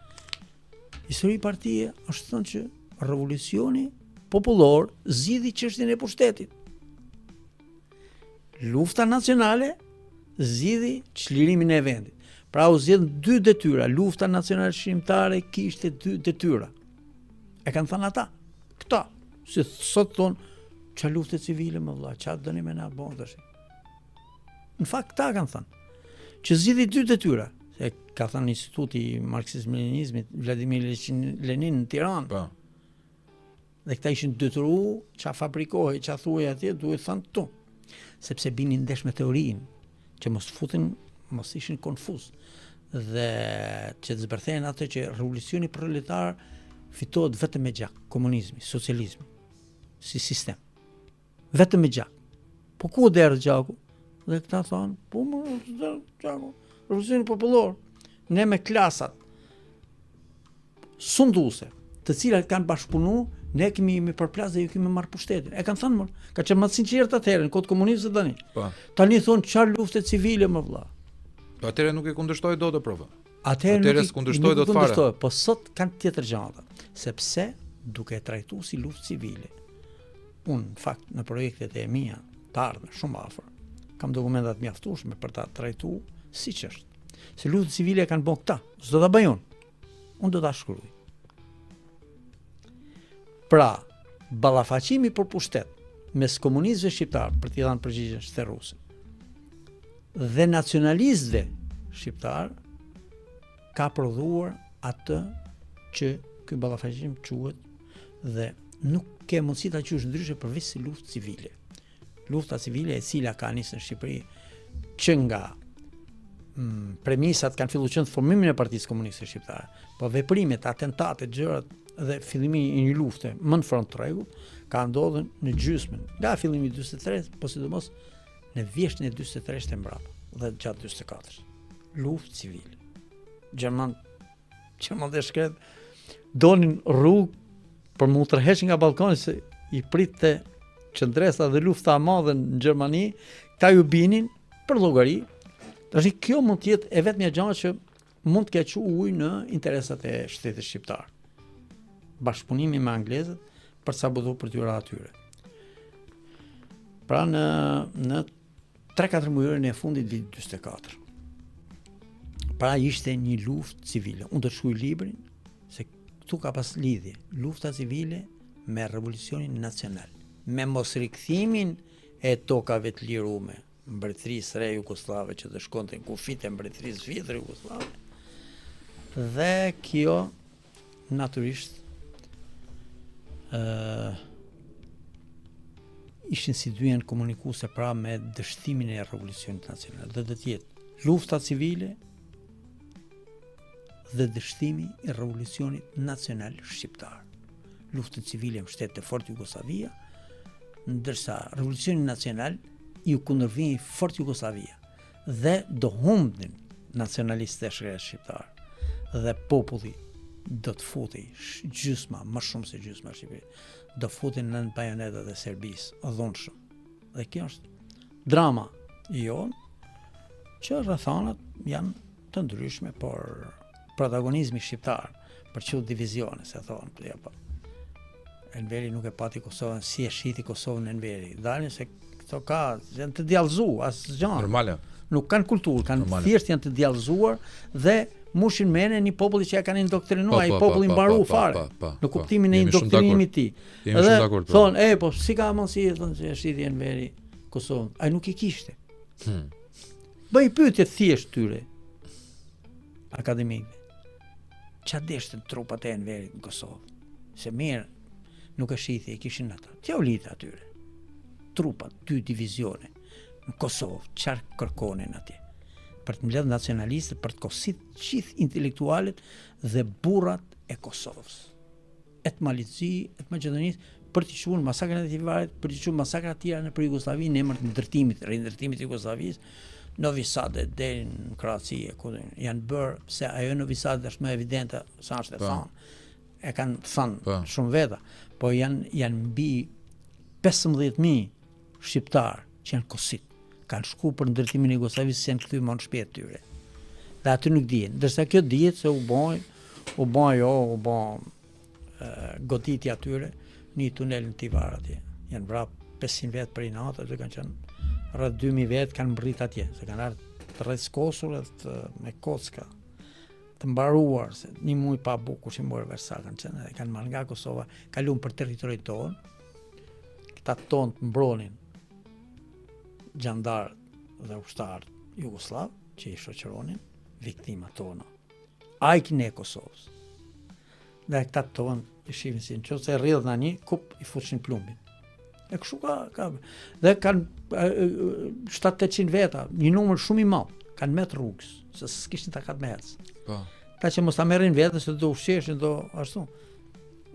Histori partie është thënë që revolucioni popullor zgjidhi çështjen e pushtetit. Lufta nacionale zgjidhi çlirimin e vendit. Pra u zgjedhën 2 detyra. Lufta nacionale shqiptare kishte 2 detyra. E kanë thënë ata. Këta, si sot thonë, ç'a lufte civile më vëlla, ç'a dëni me na bën tash. Në fakt këta kanë thënë që zgjidhi 2 detyra. Se ka thënë Instituti i Marksizm-Leninizmit Vladimir Lenin në Tiranë. Po. Dhe këta ishin detyruar ç'a fabrikohej, ç'a thuhej atje, duhet thënë këtu. Sepse binin ndesh me teorinë, që mos ishin konfuz, dhe që të zbërthejnë atë që revolucioni proletar fitohet vetëm me gjak, komunizmi, socializmi, si sistem. Vetëm me gjak. Po ku derë gjaku? Dhe këta thonë, po më derë gjaku, revolucioni popullor, ne me klasat sunduese, të cilat kanë bashkëpunuar, ne kemi përplas dhe ju kemi marrë pushtetin. E kanë thënë më, ka qenë më të sinqertë atëherë në kohë komunistëve tani. Po. Tani thonë çfarë lufte civile më vëlla. Po atëherë nuk e kundërshtoi dot e prova. Atëherë s'kundërshtoi dot fare. Po sot kanë tjetër gjëra, sepse duke e trajtuar si luftë civile. Unë në fakt në projektet e mia të ardhme shumë afër, kam dokumentat mjaftueshme për ta trajtuar siç është. Se luftë civile kanë bën këta, s'do ta bëj unë. Unë do ta shkruaj. Pra, ballafaqimi për pushtet mes komunistëve shqiptar për t'i dhënë përgjigjen shterruese dhe nacionalistëve shqiptar ka prodhuar atë që ky ballafaqim quhet dhe nuk ke mundësi ta quash ndryshe përveç si luftë civile. Lufta civile e cila ka nisur në Shqipëri që nga premisat kanë filluar të formimin e Partisë Komuniste Shqiptare, po veprimet, atentatet, gjërat dhe fillimi i një lufte më në front rregull ka ndodhur në gjysmën nga fillimi i 43, po sidomos në vjeshtën e 43 të mbrapa dhe gjatë 44. Luftë civile. Gjerman dhe shkret donin rrugë për mu tërheq nga balkoni se i pritte qëndresa dhe lufta e madhe në Gjermani, ta ju binin për llogari. Tash kjo mund të jetë e vetmja gjë që mund të keq ujë në interesat e shtetit shqiptar. Bashkëpunimi me anglezët për sa bëdhu për tyra atyre. Pra në 3-4 mujërën e fundit vitit 44. Pra ishte një luftë civile. Unë do të shkruaj librin se këtu ka pas lidhje lufta civile me revolucionin nacional, me mosrikthimin e tokave të lirume, mbretërisë re jugoslave që të shkonte në kufit e mbretërisë vjetër jugoslave. Dhe kjo natyrisht ishin si dy janë komunikuese pra me dështimin e revolucionit nacional dhe do të jetë lufta civile dhe dështimi i revolucionit nacional shqiptar. Luftën civile mbështette fort Jugoslavia, ndërsa revolucioni nacional ju kundërvin fort Jugoslavia dhe do humbnin nacionalistët e shkretë shqiptar dhe populli do të futej gjysma, më shumë se gjysma Shqipëri, do futin në bajonetat e Serbisë, dhunshëm. Dhe kjo është drama jonë që rrethanat janë të ndryshme, por protagonizmi shqiptar për çdo divizione, se thonë, ja po. Enveri nuk e pati Kosovën, si e shiti Kosovën Enveri. Dalin se këto janë të djallëzuar, asgjë. Normale. Nuk kanë kulturë, kanë thjesht janë të djallëzuar dhe mushin mene një populli që ja kanë indoktrinuar, ai populli mbaru fare në kuptimin e indoktrinimit të tij. Edhe thonë, po si ka mundësi thonë se shiti Enveri Kosovën? Ai nuk i kishte. Bëj pyetje thjesht tyre akademikëve. Ç'a deshten trupat e Enverit në Kosovë? Se mirë nuk e shithi, e kishin ata. T'ja u lidh atyre. Trupat, 2 divizione në Kosovë, çfarë kërkonin atje? Për të mbledh nacionalistët, për të kosit gjithë intelektualet dhe burrat e Kosovës. Et Malizi, et Maqedonisë, për të quajtur masakrat e Tivarit, për të quajtur masakra të tjera nëpër Jugosllavi në emër të ndërtimit, rindërtimit të Jugosllavisë, Novi Sad deri në Kroaci, ku janë bërë se ajo Novi Sad është më evidente sa është e thënë. E kanë thënë shumë veta, po janë mbi 15.000 shqiptar që janë kosit. Kanë shku për ndërtimin e Jugosllavisë, se janë kthy më në shtëpi tyre. Dhe aty nuk dihen. Ndërsa kjo dihet se u bën goditja atyre në tunel në Tivar atje. Janë vrap 500 vjet për natë, aty kanë qenë rreth 2000 vjet kanë mbërrit atje, se kanë ardhur të rrezkosur me kocka të mbaruar, se një muj pa bukë kush i morë versa kanë qenë, dhe kanë marrë nga Kosova, kaluan për territorin tonë, këta tonë të mbronin gjandarët dhe ushtarët jugoslav që i shoqëronin viktimat tona. Ajkin e Kosovës. Dhe këta tonë i shifin si në qoftë se rridh në një kup i futshin plumbin. E kështu ka. Dhe kanë 700-800 veta, një numër shumë i madh, kanë met rrugës, se s'kishin takat me ec. Po. Ta që mos ta merrin vetën se do ushqeshin, do ashtu.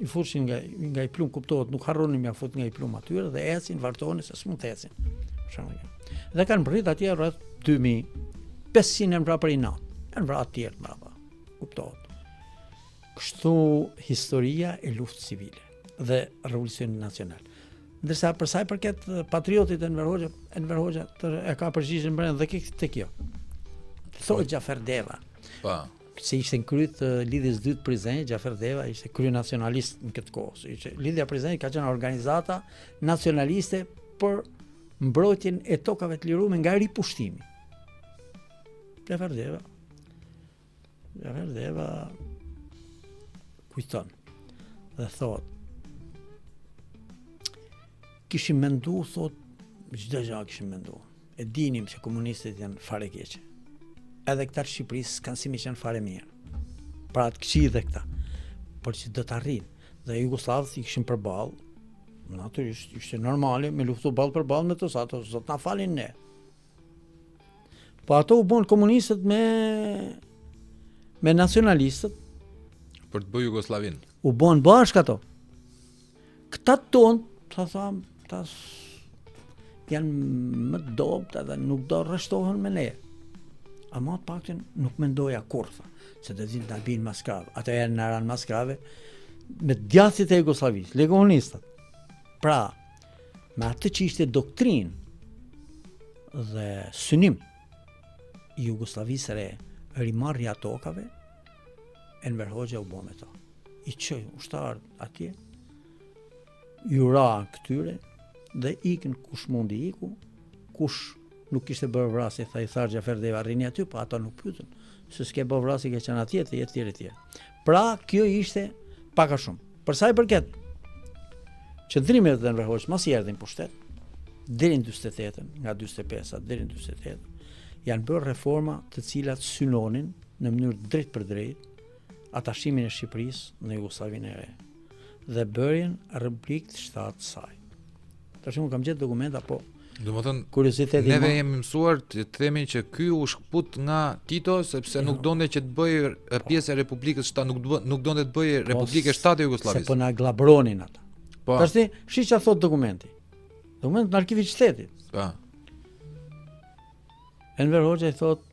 I futshin nga i plumb, kuptohet, nuk harronin mja fut nga i plumb atyre dhe ecin, vartonin se s'mund të ecin. Dhe kanë mbërrit atje rreth 2500 në për i natë. Janë vrarë të tjerë mbrapa. Kuptohet. Kështu historia e luftës civile dhe revolucionit nacional. Ndërsa për sa i përket patriotit Enver Hoxha e ka përgjigjen brenda dhe te kjo. Thotë Xhafer Deva. Po. Se ishte në kryet lidhjes dytë Prizrenit, Xhafer Deva ishte kryenacionalist në këtë kohë. Lidhja Prizrenit ka qenë organizata nacionaliste për mbrojtjen e tokave të liruara nga ripushtimi. Xhafer Deva kujton dhe thot kishim mendu, thot, çdo gjë kishim mendu. E dinim se komunistët janë fare keqe. Edhe këta të Shqipërisë kanë si me qenë fare mirë. Pra të këqij dhe këta. por që do të arrin. Dhe Jugoslavët i kishin përballë, natyrisht ishte normale me luftu ballë për ballë me të sa ato zot na falin ne. Po ato u bën komunistët me nacionalistët, për të bërë Jugoslavinë. u bën bashkë ato. Këta tonë, ta janë më të dobët edhe nuk do rreshtohen me ne. Ama të paktën nuk mendoja kur, se do të na binë maskrave. Ato janë na ran maskrave me djathtit e Jugosllavisë, le komunistat. Pra, me atë që ishte doktrinë dhe synim i Jugosllavisë re, rimarrja tokave, Enver Hoxha u bë me to. I çoi ushtarët atje, ju ra këtyre dhe ikën kush mundi iku, kush nuk kishte bërë vrasje, tha i tharë Gjafer Deva rrini aty, po ata nuk pyetën, se s'ke bërë vrasje ke qenë atje të etj. Pra, kjo ishte pak a shumë. Për sa i përket qëndrimet e Enver Hoxhës mos i erdhin pushtet, deri në 48-ën, nga 45-a deri në 48-ën, janë bërë reforma të cilat synonin në mënyrë drejt për drejt atashimin e Shqipërisë në Jugosllavinë e re dhe bërjen Republikë të Shtetit të saj. Tash unë kam gjetë dokumenta, po Domethënë, kurioziteti neve jemi mësuar të themi që ky u shkput nga Tito sepse nuk donte që të bëjë pjesë e Republikës Shtatë, nuk donte të bëjë Republikë Shtatë e Jugosllavisë. Se po na glabronin ata. Po. Tash shi çfarë thot dokumenti. Dokumenti në arkivit të shtetit. Po. Enver Hoxha i thot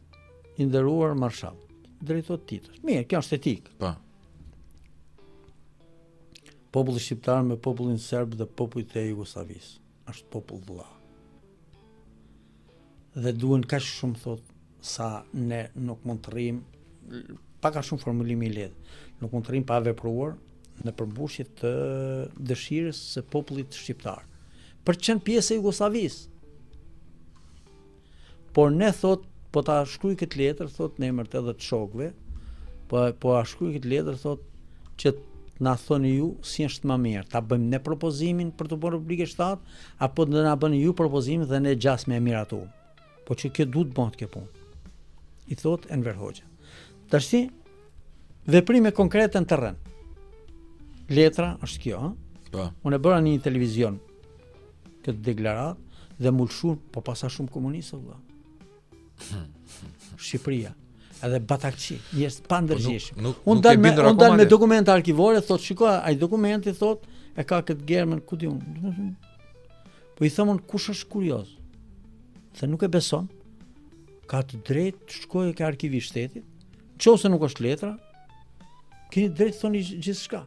i nderuar marshall, drejtot Titos. Mirë, kjo është etik. Po. Populli shqiptar me popullin serb dhe popujt e Jugosllavisë është popull vëlla. Dhe duhen kaq shumë thot sa ne nuk mund të rrim, pak a shumë formulimi i lehtë, nuk mund të rrim pa vepruar në përmbushje të dëshirës së popullit shqiptar për të qenë pjesë e Jugosllavisë. Por ne thot, po ta shkruaj këtë letër thot në emër të edhe të shokëve, po a shkruaj këtë letër thot që na thoni ju si është më mirë, ta bëjmë ne propozimin për të bërë Republikë Shtatë apo do na bëni ju propozimin dhe ne gjas me miratu. Po që kjo duhet bëhet kjo punë. I thot Enver Hoxha. Tashi veprime konkrete në terren. Letra është kjo, Po. Unë e bëra në një televizion këtë deklaratë dhe mulshun, po pasa shumë komunistë vëlla. Shqipëria. Edhe batakçi, njerëz pa ndërgjegjshëm. Unë dal me dokumente arkivore, thot shikoj, ai dokumenti thot e ka këtë germën ku di unë. Po i thomon kush është kurioz. Se nuk e beson, ka të drejtë të shkojë ke arkivi i shtetit, nëse nuk është letra, keni drejtë thoni gjithçka.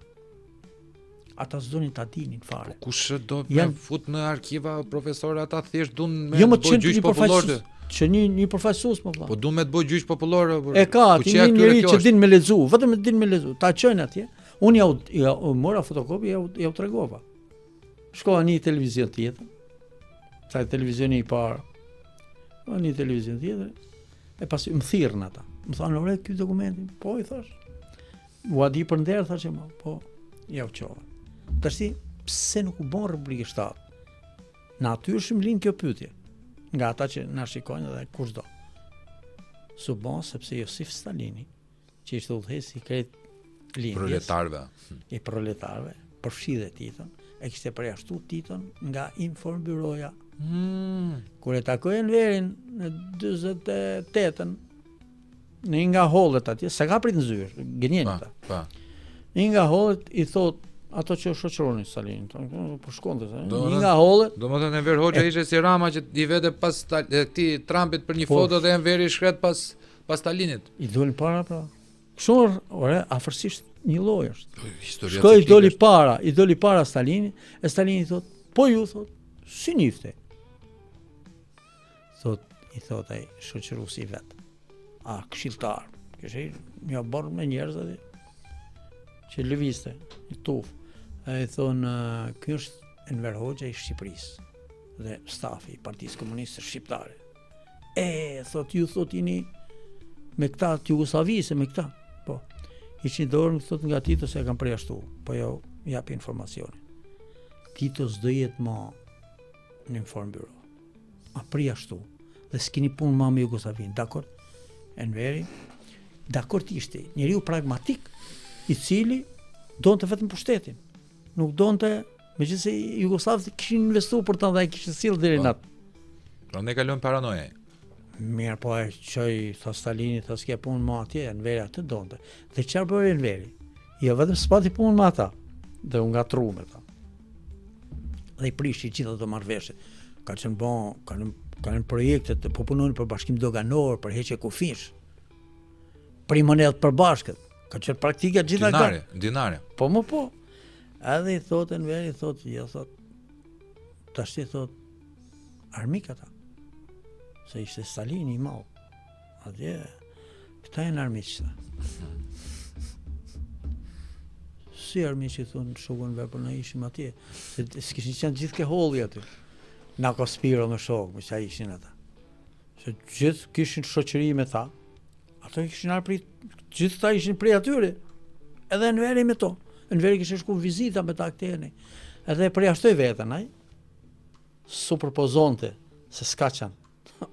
Ata s'donin ta dinin fare. Kush do me fut në arkiva profesorë, ata thjesht duan me jo, bëj gjyq popullor. Që një përfaqësues më vëlla. Po duan me të bëj gjyq popullor. E ka, ti një njeri që din me lexu, vetëm e din me lexu. Ta çojnë atje. Unë ja mora fotokopi, ja u tregova. Shkova në një televizion tjetër. Sa televizioni i parë. Në një televizion tjetër. E pasi më thirrën ata. Më thanë, "Ore, ky dokumenti." Po i thash. U di për nder thashë më. Po, ja u çova. Tash pse nuk u bën Republikë Shtatë? Natyrshëm lind kjo pyetje. Nga ata që na shikojnë dhe kushdo. Su bon sepse Josif Stalini, që ishte udhëheqësi i krejt lindjes i proletarëve, përfshi dhe Titon, e kishte përjashtu Titon nga informbyroja. Kur e takoi Enverin në 48-ën, në një nga hollet atje, sa ka prit në zyrë, gënjen ata. Një nga hollet i thot ato që shoqëronin Stalinin, po shkonte, një nga hollet. Domethënë Enver Hoxha ishte si Rama që i vete pas këtij Trumpit për një foto dhe Enveri shkret pas Stalinit. I dolin para pra. Kështu, ore, afërsisht një lloj është. Historia. Shkoi i doli para Stalini, e Stalini thot, "Po ju thot, si njifte?" I thot ai shoqëruesi i vet. Këshilltar. Kishte një borë me njerëz aty që lëvizte, i tuf. I thonë, ky është Enver Hoxha i Shqipërisë dhe stafi i Partisë Komuniste Shqiptare. Thot ju thot jeni me këta të Jugosllavisë, me këta. Po. Ishin dorën thot nga Tito se e kanë përjashtu, po jo japi informacionin. Tito s'do jetë më në informbyro. A përjashtu dhe s'keni punë më me Jugosllavinë, dakord? Enveri dakord ishte njeriu pragmatik, i cili donte vetëm pushtetin. Nuk donte, megjithëse Jugosllavët kishin investuar për ta dhe ai kishte sill deri në atë. Pra ne kalojmë paranoje. Mirë, po e çoi tha Stalini, tha s'ke punë më atje, Enveri atë donte. Dhe çfarë bëri Enveri? Jo vetëm s'pati punë me ata, dhe u ngatru me ta. Dhe i prishi gjithë ato marrëveshje. Ka qenë bon, kanë projekte, po punonin për bashkim doganor, për heqje kufish. Për i monedhat përbashkët. Ka qenë praktika gjitha Dinare. Po më po. Edhe i thotë Enveri, thotë, jo thotë, tash i thotë, armik ata. Se ishte Stalini i madh. Atje, këta janë armiqë. Si armiqë i thonë shokun vetë, për në ishim atje. Se s'kishin qenë gjithë ke holli aty. Na Kospiro me shokë, me qa ishin ata. Se gjithë kishin shoqëri me ta. Ato kishin arprit, gjithë ta ishin prej atyre. Edhe Enveri me to. Enveri kishte shku vizita me ta këteni. Edhe përjashtoi veten ai. Superpozonte se s'ka qenë.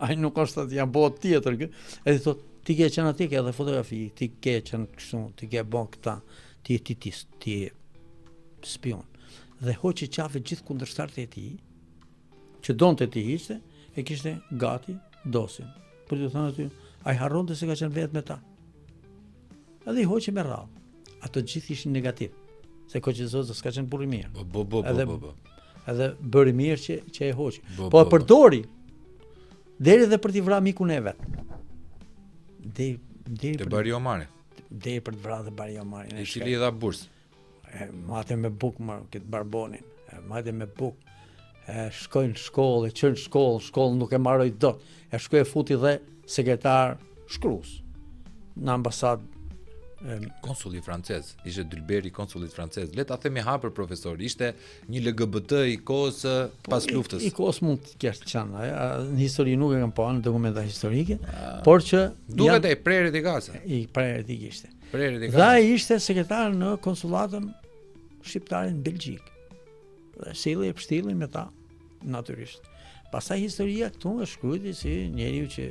Ai nuk është atë janë botë tjetër kë. Edhe thotë, ti ke qenë atje, ke edhe fotografi, ti ke qenë kështu, ti ke bën këta, ti je titist, ti je spion. Dhe hoqi qafe gjithë kundërshtarët e tij, që donte ti ishte, e kishte gati dosin. Për të thënë aty, ai harronte se ka qenë vetë me ta. Edhe i hoqi me radhë. Ato gjithë ishin negativ. Se Koqizozë s'ka qenë burr i mirë. Edhe bëri mirë që e hoqi. Po e përdori deri dhe për t'i vrarë mikun e vet. Te Bari Omari. Deri për të vrarë dhe Bari Omarin. I cili dha bursë. Mate me buk këtë barbonin. Mate me buk. Shkojnë shkollë, çojnë shkollë nuk e marroi dot. E shkoi e futi dhe sekretar shkruas në ambasadë. Konsulli francez, ishte Dylberi konsullit francez. Le ta themi hapër profesor, ishte një LGBT i kohës pas luftës. I kohës mund të ketë qenë, në histori nuk e kam pa në dokumenta historike, por që duket ai prerit i Gaza. I prerit i kishte. Dhe ai ishte sekretar në konsullatën shqiptare në Belgjik. Dhe silli e pështillin me ta, natyrisht. Pastaj historia këtu e shkruajti si njeriu që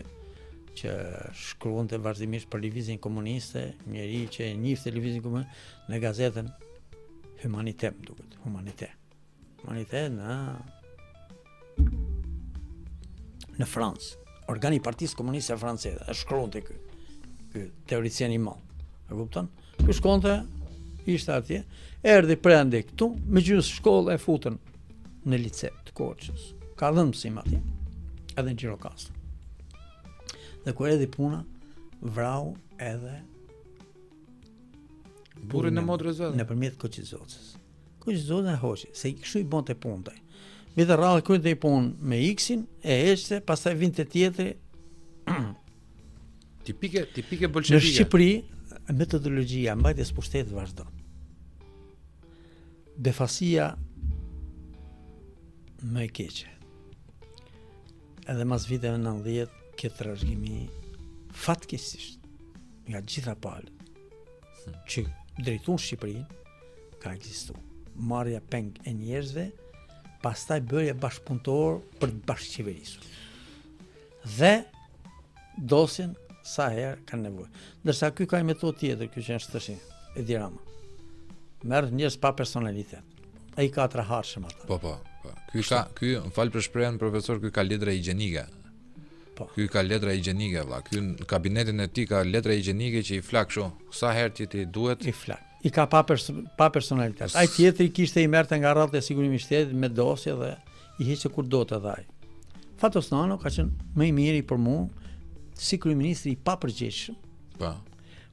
shkruante vazhdimisht për lëvizjen komuniste, njeriu që e njihte lëvizjen komuniste në gazetën Humanité, më duket, Humanité në Francë, organi i Partisë Komuniste Franceze, e shkruante ky teoricien i madh. E kupton? Ky shkonte, ishte atje, erdhi prendi këtu, me gjysmë shkollë e futën në lice të Korçës. Ka dhënë mësim atje, edhe në Gjirokastër. Dhe kur erdhi puna, vrau edhe burrin e motrës vetë nëpërmjet Koqizocës. Koqizoca e hoqi, se i kështu i bonte punën. Vite rradhë kryente i punë me X-in, e heqte, pastaj vinte tjetri. Tipike bolshevike. Në Shqipëri, metodologjia mbajtjes pushtetit vazhdon. Befasia më e keqe. Edhe mas viteve 90 këtë trashëgimi fatkeqësisht nga gjitha palët që drejtuan Shqipërinë ka ekzistuar. Marrja peng e njerëzve, pastaj bërja bashkëpunëtor për të bashkëqeverisur. Dhe dosin sa herë kanë nevojë. Ndërsa ky ka një metodë tjetër, ky që është tash Edi Rama. Merr njerëz pa personalitet. Ai ka të rahatshëm ata. Po. Ky fal për shprehjen profesor, ky ka letra higjienike. Ky ka letra higjienike valla. Ky në kabinetin e tij ka letra higjienike që i flak kështu. Sa herë ti duhet? I flak. I ka pa personalitet. Ai tjetri kishte i merrte nga rradhët e sigurimit shtetit me dosje dhe i hiqte kur do të dhaj. Fatos Nano ka qenë më i miri për mua si kryeministri i papërgjegjshëm. Po.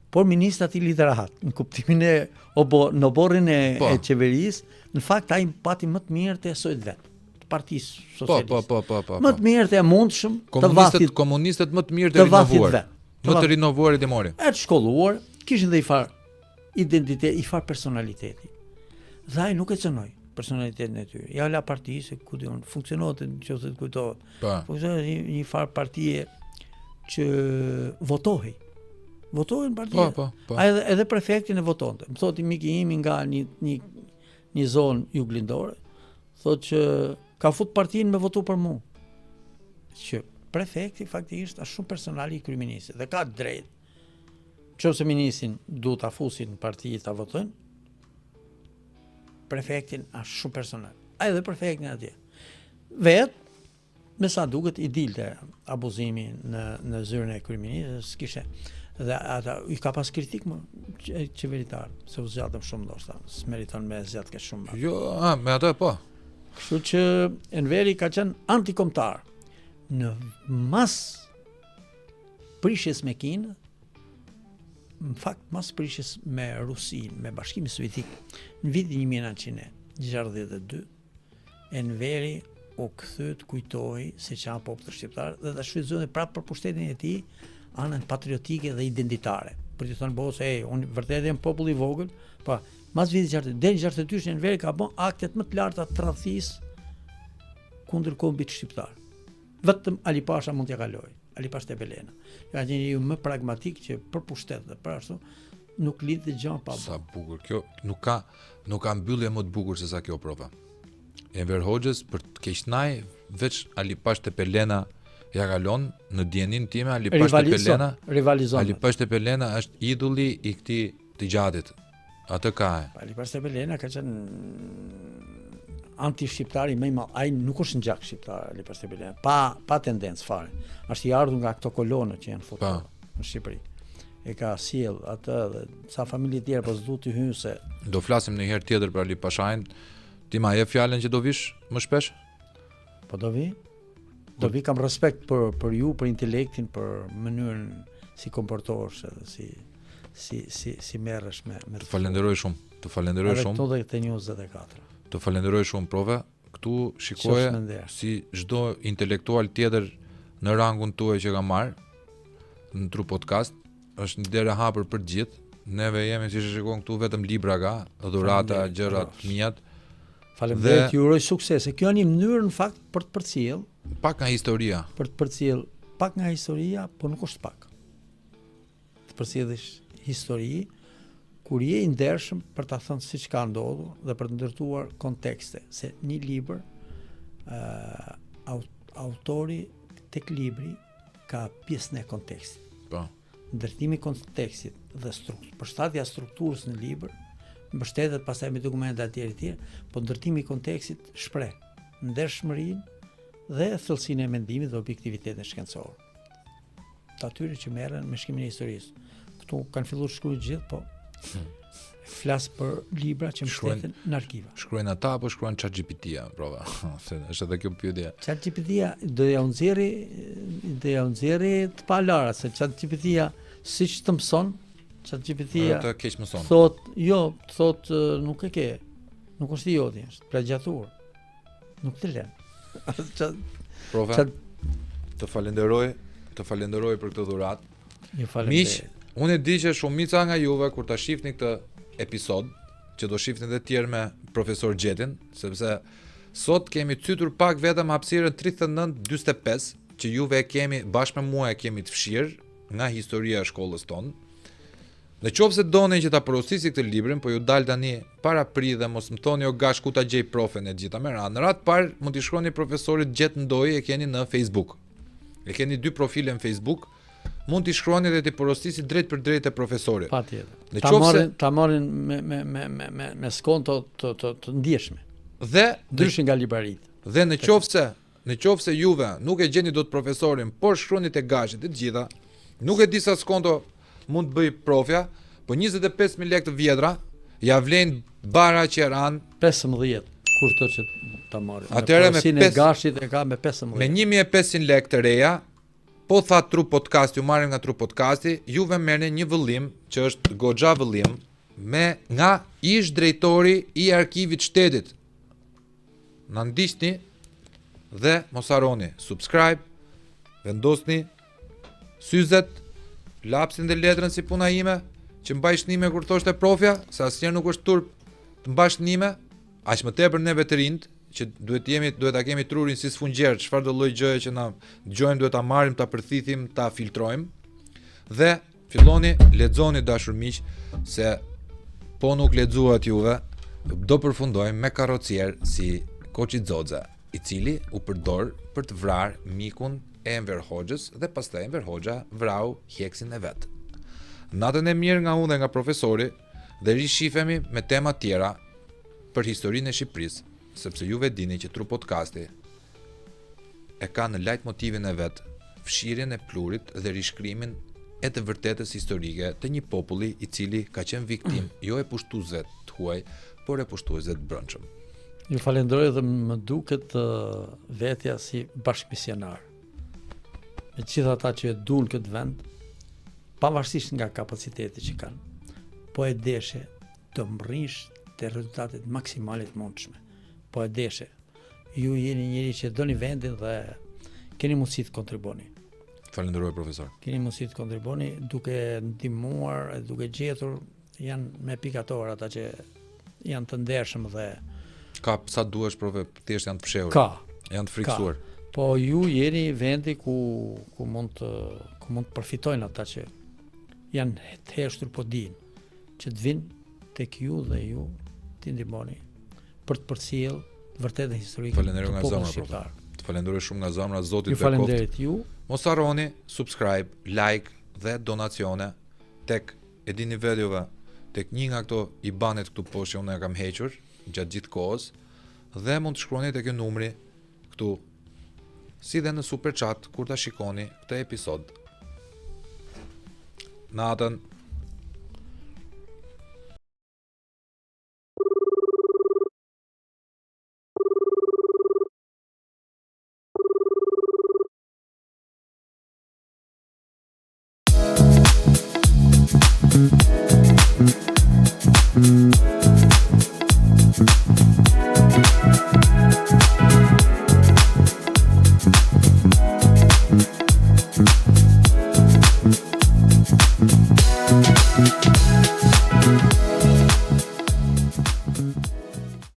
Por ministrat i lidh rahat në kuptimin e në oborrin e qeverisë, në fakt ai pati më të mirë te sojt vet. Partisë Socialiste. Po. Më të mirë të mundshëm të vathit. Komunistët më të mirë të rinovuar. Më të rinovuarit e mori. E të shkolluar, kishin dhe i far identitet, i far personaliteti. Dhe ai nuk e cënoi personalitetin e tyre. Ja la partisë, ku diun, funksiononte nëse të kujtohet. Funksiononte një far partie që votohej. Votohen partia. Po. Ai edhe prefektin e votonte. Më thotë miki im nga një zonë juglindore, thotë që ka fut partinë me votu për mua. Që prefekti faktikisht është shumë personali i kryeministit dhe ka drejt. Nëse ministrin duhet ta fusin parti ta votojnë, prefektin është shumë personal. Ai dhe prefektin atje. Vet, me sa duket i dilte abuzimi në zyrën e kryeministit, s'kishte dhe ata i ka pas kritik më qeveritar, se u zgjatëm shumë ndoshta, s'meriton me zgjat kaq shumë. Jo, me atë po. Kështu që Enveri ka qenë antikombëtar. Në mas prishjes me Kinë, në fakt mas prishjes me Rusinë, me Bashkimin Sovjetik, në vitin 1962, Enveri u kthy të kujtoi se çan popull shqiptar dhe ta shfrytëzoi prapë për pushtetin e tij anën patriotike dhe identitare. Për të thënë bosë, unë vërtet jam popull i vogël, po mas vitit 62, deri 62 Enveri ka bën aktet më të larta të tradhtisë kundër kombit shqiptar. Vetëm Ali Pasha mund t'ja kaloj, Ali Pasha Tepelena. Ka qenë një më pragmatik që për pushtet dhe për ashtu nuk lidh gjë pa bë. Sa bukur kjo, nuk ka mbyllje më të bukur se sa kjo prova. Enver Hoxhës për të keqnaj veç Ali Pasha Tepelena ja kalon në dienin time. Ali Pasha Tepelena rivalizon. Ali Pasha Tepelena është idulli i këtij të gjatit. Atë ka. Ali Pasha Tepelena ka qenë anti-shqiptari më i madh. Ai nuk është ngjak shqiptar Ali Pasha Tepelena. Pa tendencë fare. Është i ardhur nga këto kolonë që janë futur në Shqipëri. E ka sjell atë dhe sa familje tjerë po s'du të hyjnë se do flasim në një herë tjetër për Ali Pashain. Ti ma jep fjalën që do vish më shpesh? Po do vi. Do vi, kam respekt për ju, për intelektin, për mënyrën si komportohesh edhe si merresh me Të falenderoj shumë. Të falenderoj shumë. Këto dhe të 24. Të falenderoj shumë prove. Këtu shikoje si çdo intelektual tjetër në rangun tuaj që ka marr në Tru Podcast, është një derë hapur për të gjithë. Neve jemi, siç e shikon këtu, vetëm libra ka, dhurata, gjëra të mia. Faleminderit, ju uroj suksese. Kjo është një mënyrë në fakt për të përcjell pak nga historia. Për të përcjell pak nga historia, por nuk është pak. Të përcjellësh histori kur je i ndershëm për ta thënë siç ka ndodhur dhe për të ndërtuar kontekste, se një libër autori tek libri ka pjesën e kontekstit. Po. Ndërtimi i kontekstit dhe përshtatja strukturës në libër mbështetet pastaj me dokumenta të tjera, po ndërtimi i kontekstit shpreh ndershmërinë dhe thellësinë e mendimit dhe objektivitetin shkencor. Të atyre që merren me shkrimin e historisë. Këtu kanë filluar të shkruajnë gjithë, po flas për libra që mbështeten në arkiva. Shkruajnë ata apo shkruan ChatGPT-ja, prova. Është edhe kjo pyetje. ChatGPT-ja do ja nxjerri të palara, se ChatGPT-ja siç të mëson, ChatGPT-ja të keq mëson. Thot nuk e ke. Nuk është i joti, është plagjatur. Nuk të lën. Prova. Të falenderoj për këtë dhuratë. Ju falenderoj. Unë e di që shumica nga juve kur ta shihni këtë episod, që do shihni edhe të tjerë me profesor Gjetin, sepse sot kemi cytur pak vetëm hapësirën 39-45, që juve e kemi bashkë me mua e kemi të fshirë nga historia e shkollës tonë. Në qoftë se doni që ta porosisi këtë librin, po ju dal tani para pri dhe mos më thoni o gash ku ta gjej profen e gjitha me radhë. Në radhë parë mund t'i shkruani profesorit Gjet Ndoi, e keni në Facebook. E keni 2 profile në Facebook. Mund t'i shkruani dhe t'i porosisi drejt për drejt e profesorit. Patjetër. Ta marrin me skonto të ndjeshme. Dhe ndryshe nga libraritë. Dhe në qoftë se juve nuk e gjeni dot profesorin, por shkruani te gazhet e gjitha, nuk e di sa skonto mund të bëj profja, po 25.000 lekë të vjetra ja vlen bara Qeran 15 kur to që ta marrë. Atëherë me gashit e ka me 15. Me 1500 lekë të reja, po tha Tru Podcast, ju marrim nga Tru Podcasti, juve merrni një vëllim që është goxha vëllim nga ish drejtori i arkivit shtetit. Na ndiqni dhe mos harroni subscribe, vendosni syzet, lapsin dhe letrën si puna ime, që mbaj shnime kur thoshte profja, se asnjëherë nuk është turp të mbash shnime, aq më tepër neve të rinjt, që duhet ta kemi trurin si sfungjer, çfarë do lloj gjëje që na dëgjojmë duhet ta marrim, ta përthithim, ta filtrojmë. Dhe filloni lexoni dashur miq, se po nuk lexuat juve, do përfundojmë me karrocier si Koçi Xoxa, i cili u përdor për të vrarë mikun e Enver Hoxhës dhe pastaj Enver Hoxha vrau hjeksin e vet. Natën e mirë nga unë dhe nga profesori, dhe rishifemi me tema tjera për historinë e Shqipërisë, sepse juve dini që Tru Podcasti e ka në lajtmotivin e vet fshirjen e plurit dhe rishkrimin e të vërtetës historike të një populli i cili ka qenë viktim jo e pushtuesve të huaj, por e pushtuesve të brendshëm. Ju falenderoj dhe më duket vetja si bashkëmisionar. Me gjithë ata që e duan këtë vend, pavarësisht nga kapaciteti që kanë, po e deshe të mrish të rezultatet maksimale të mundshme. Po e deshe. Ju jeni njëri që doni vendin dhe keni mundësi të kontriboni. Falenderoj profesor. Keni mundësi të kontriboni duke ndihmuar, duke gjetur, janë me pikator ata që janë të ndershëm dhe Ka sa duhesh profe, thjesht janë të fshehur. Janë të friksuar. Po ju jeni vendi ku mund të përfitojnë ata që janë të heshtur po dinë, që të vinë tek ju dhe ju t'i ndihmoni për të përcjell vërtetën historike të popullit shqiptar. Të falenderoj shumë nga zemra, Zoti ju falenderit ju. Mos harroni subscribe, like dhe donacione tek e dini videove, tek një nga këto IBAN-et këtu poshtë që unë e kam hequr gjatë gjithë kohës, dhe mund të shkruani tek ky numri këtu, si dhe në super chat kur ta shikoni këtë episod. Natën.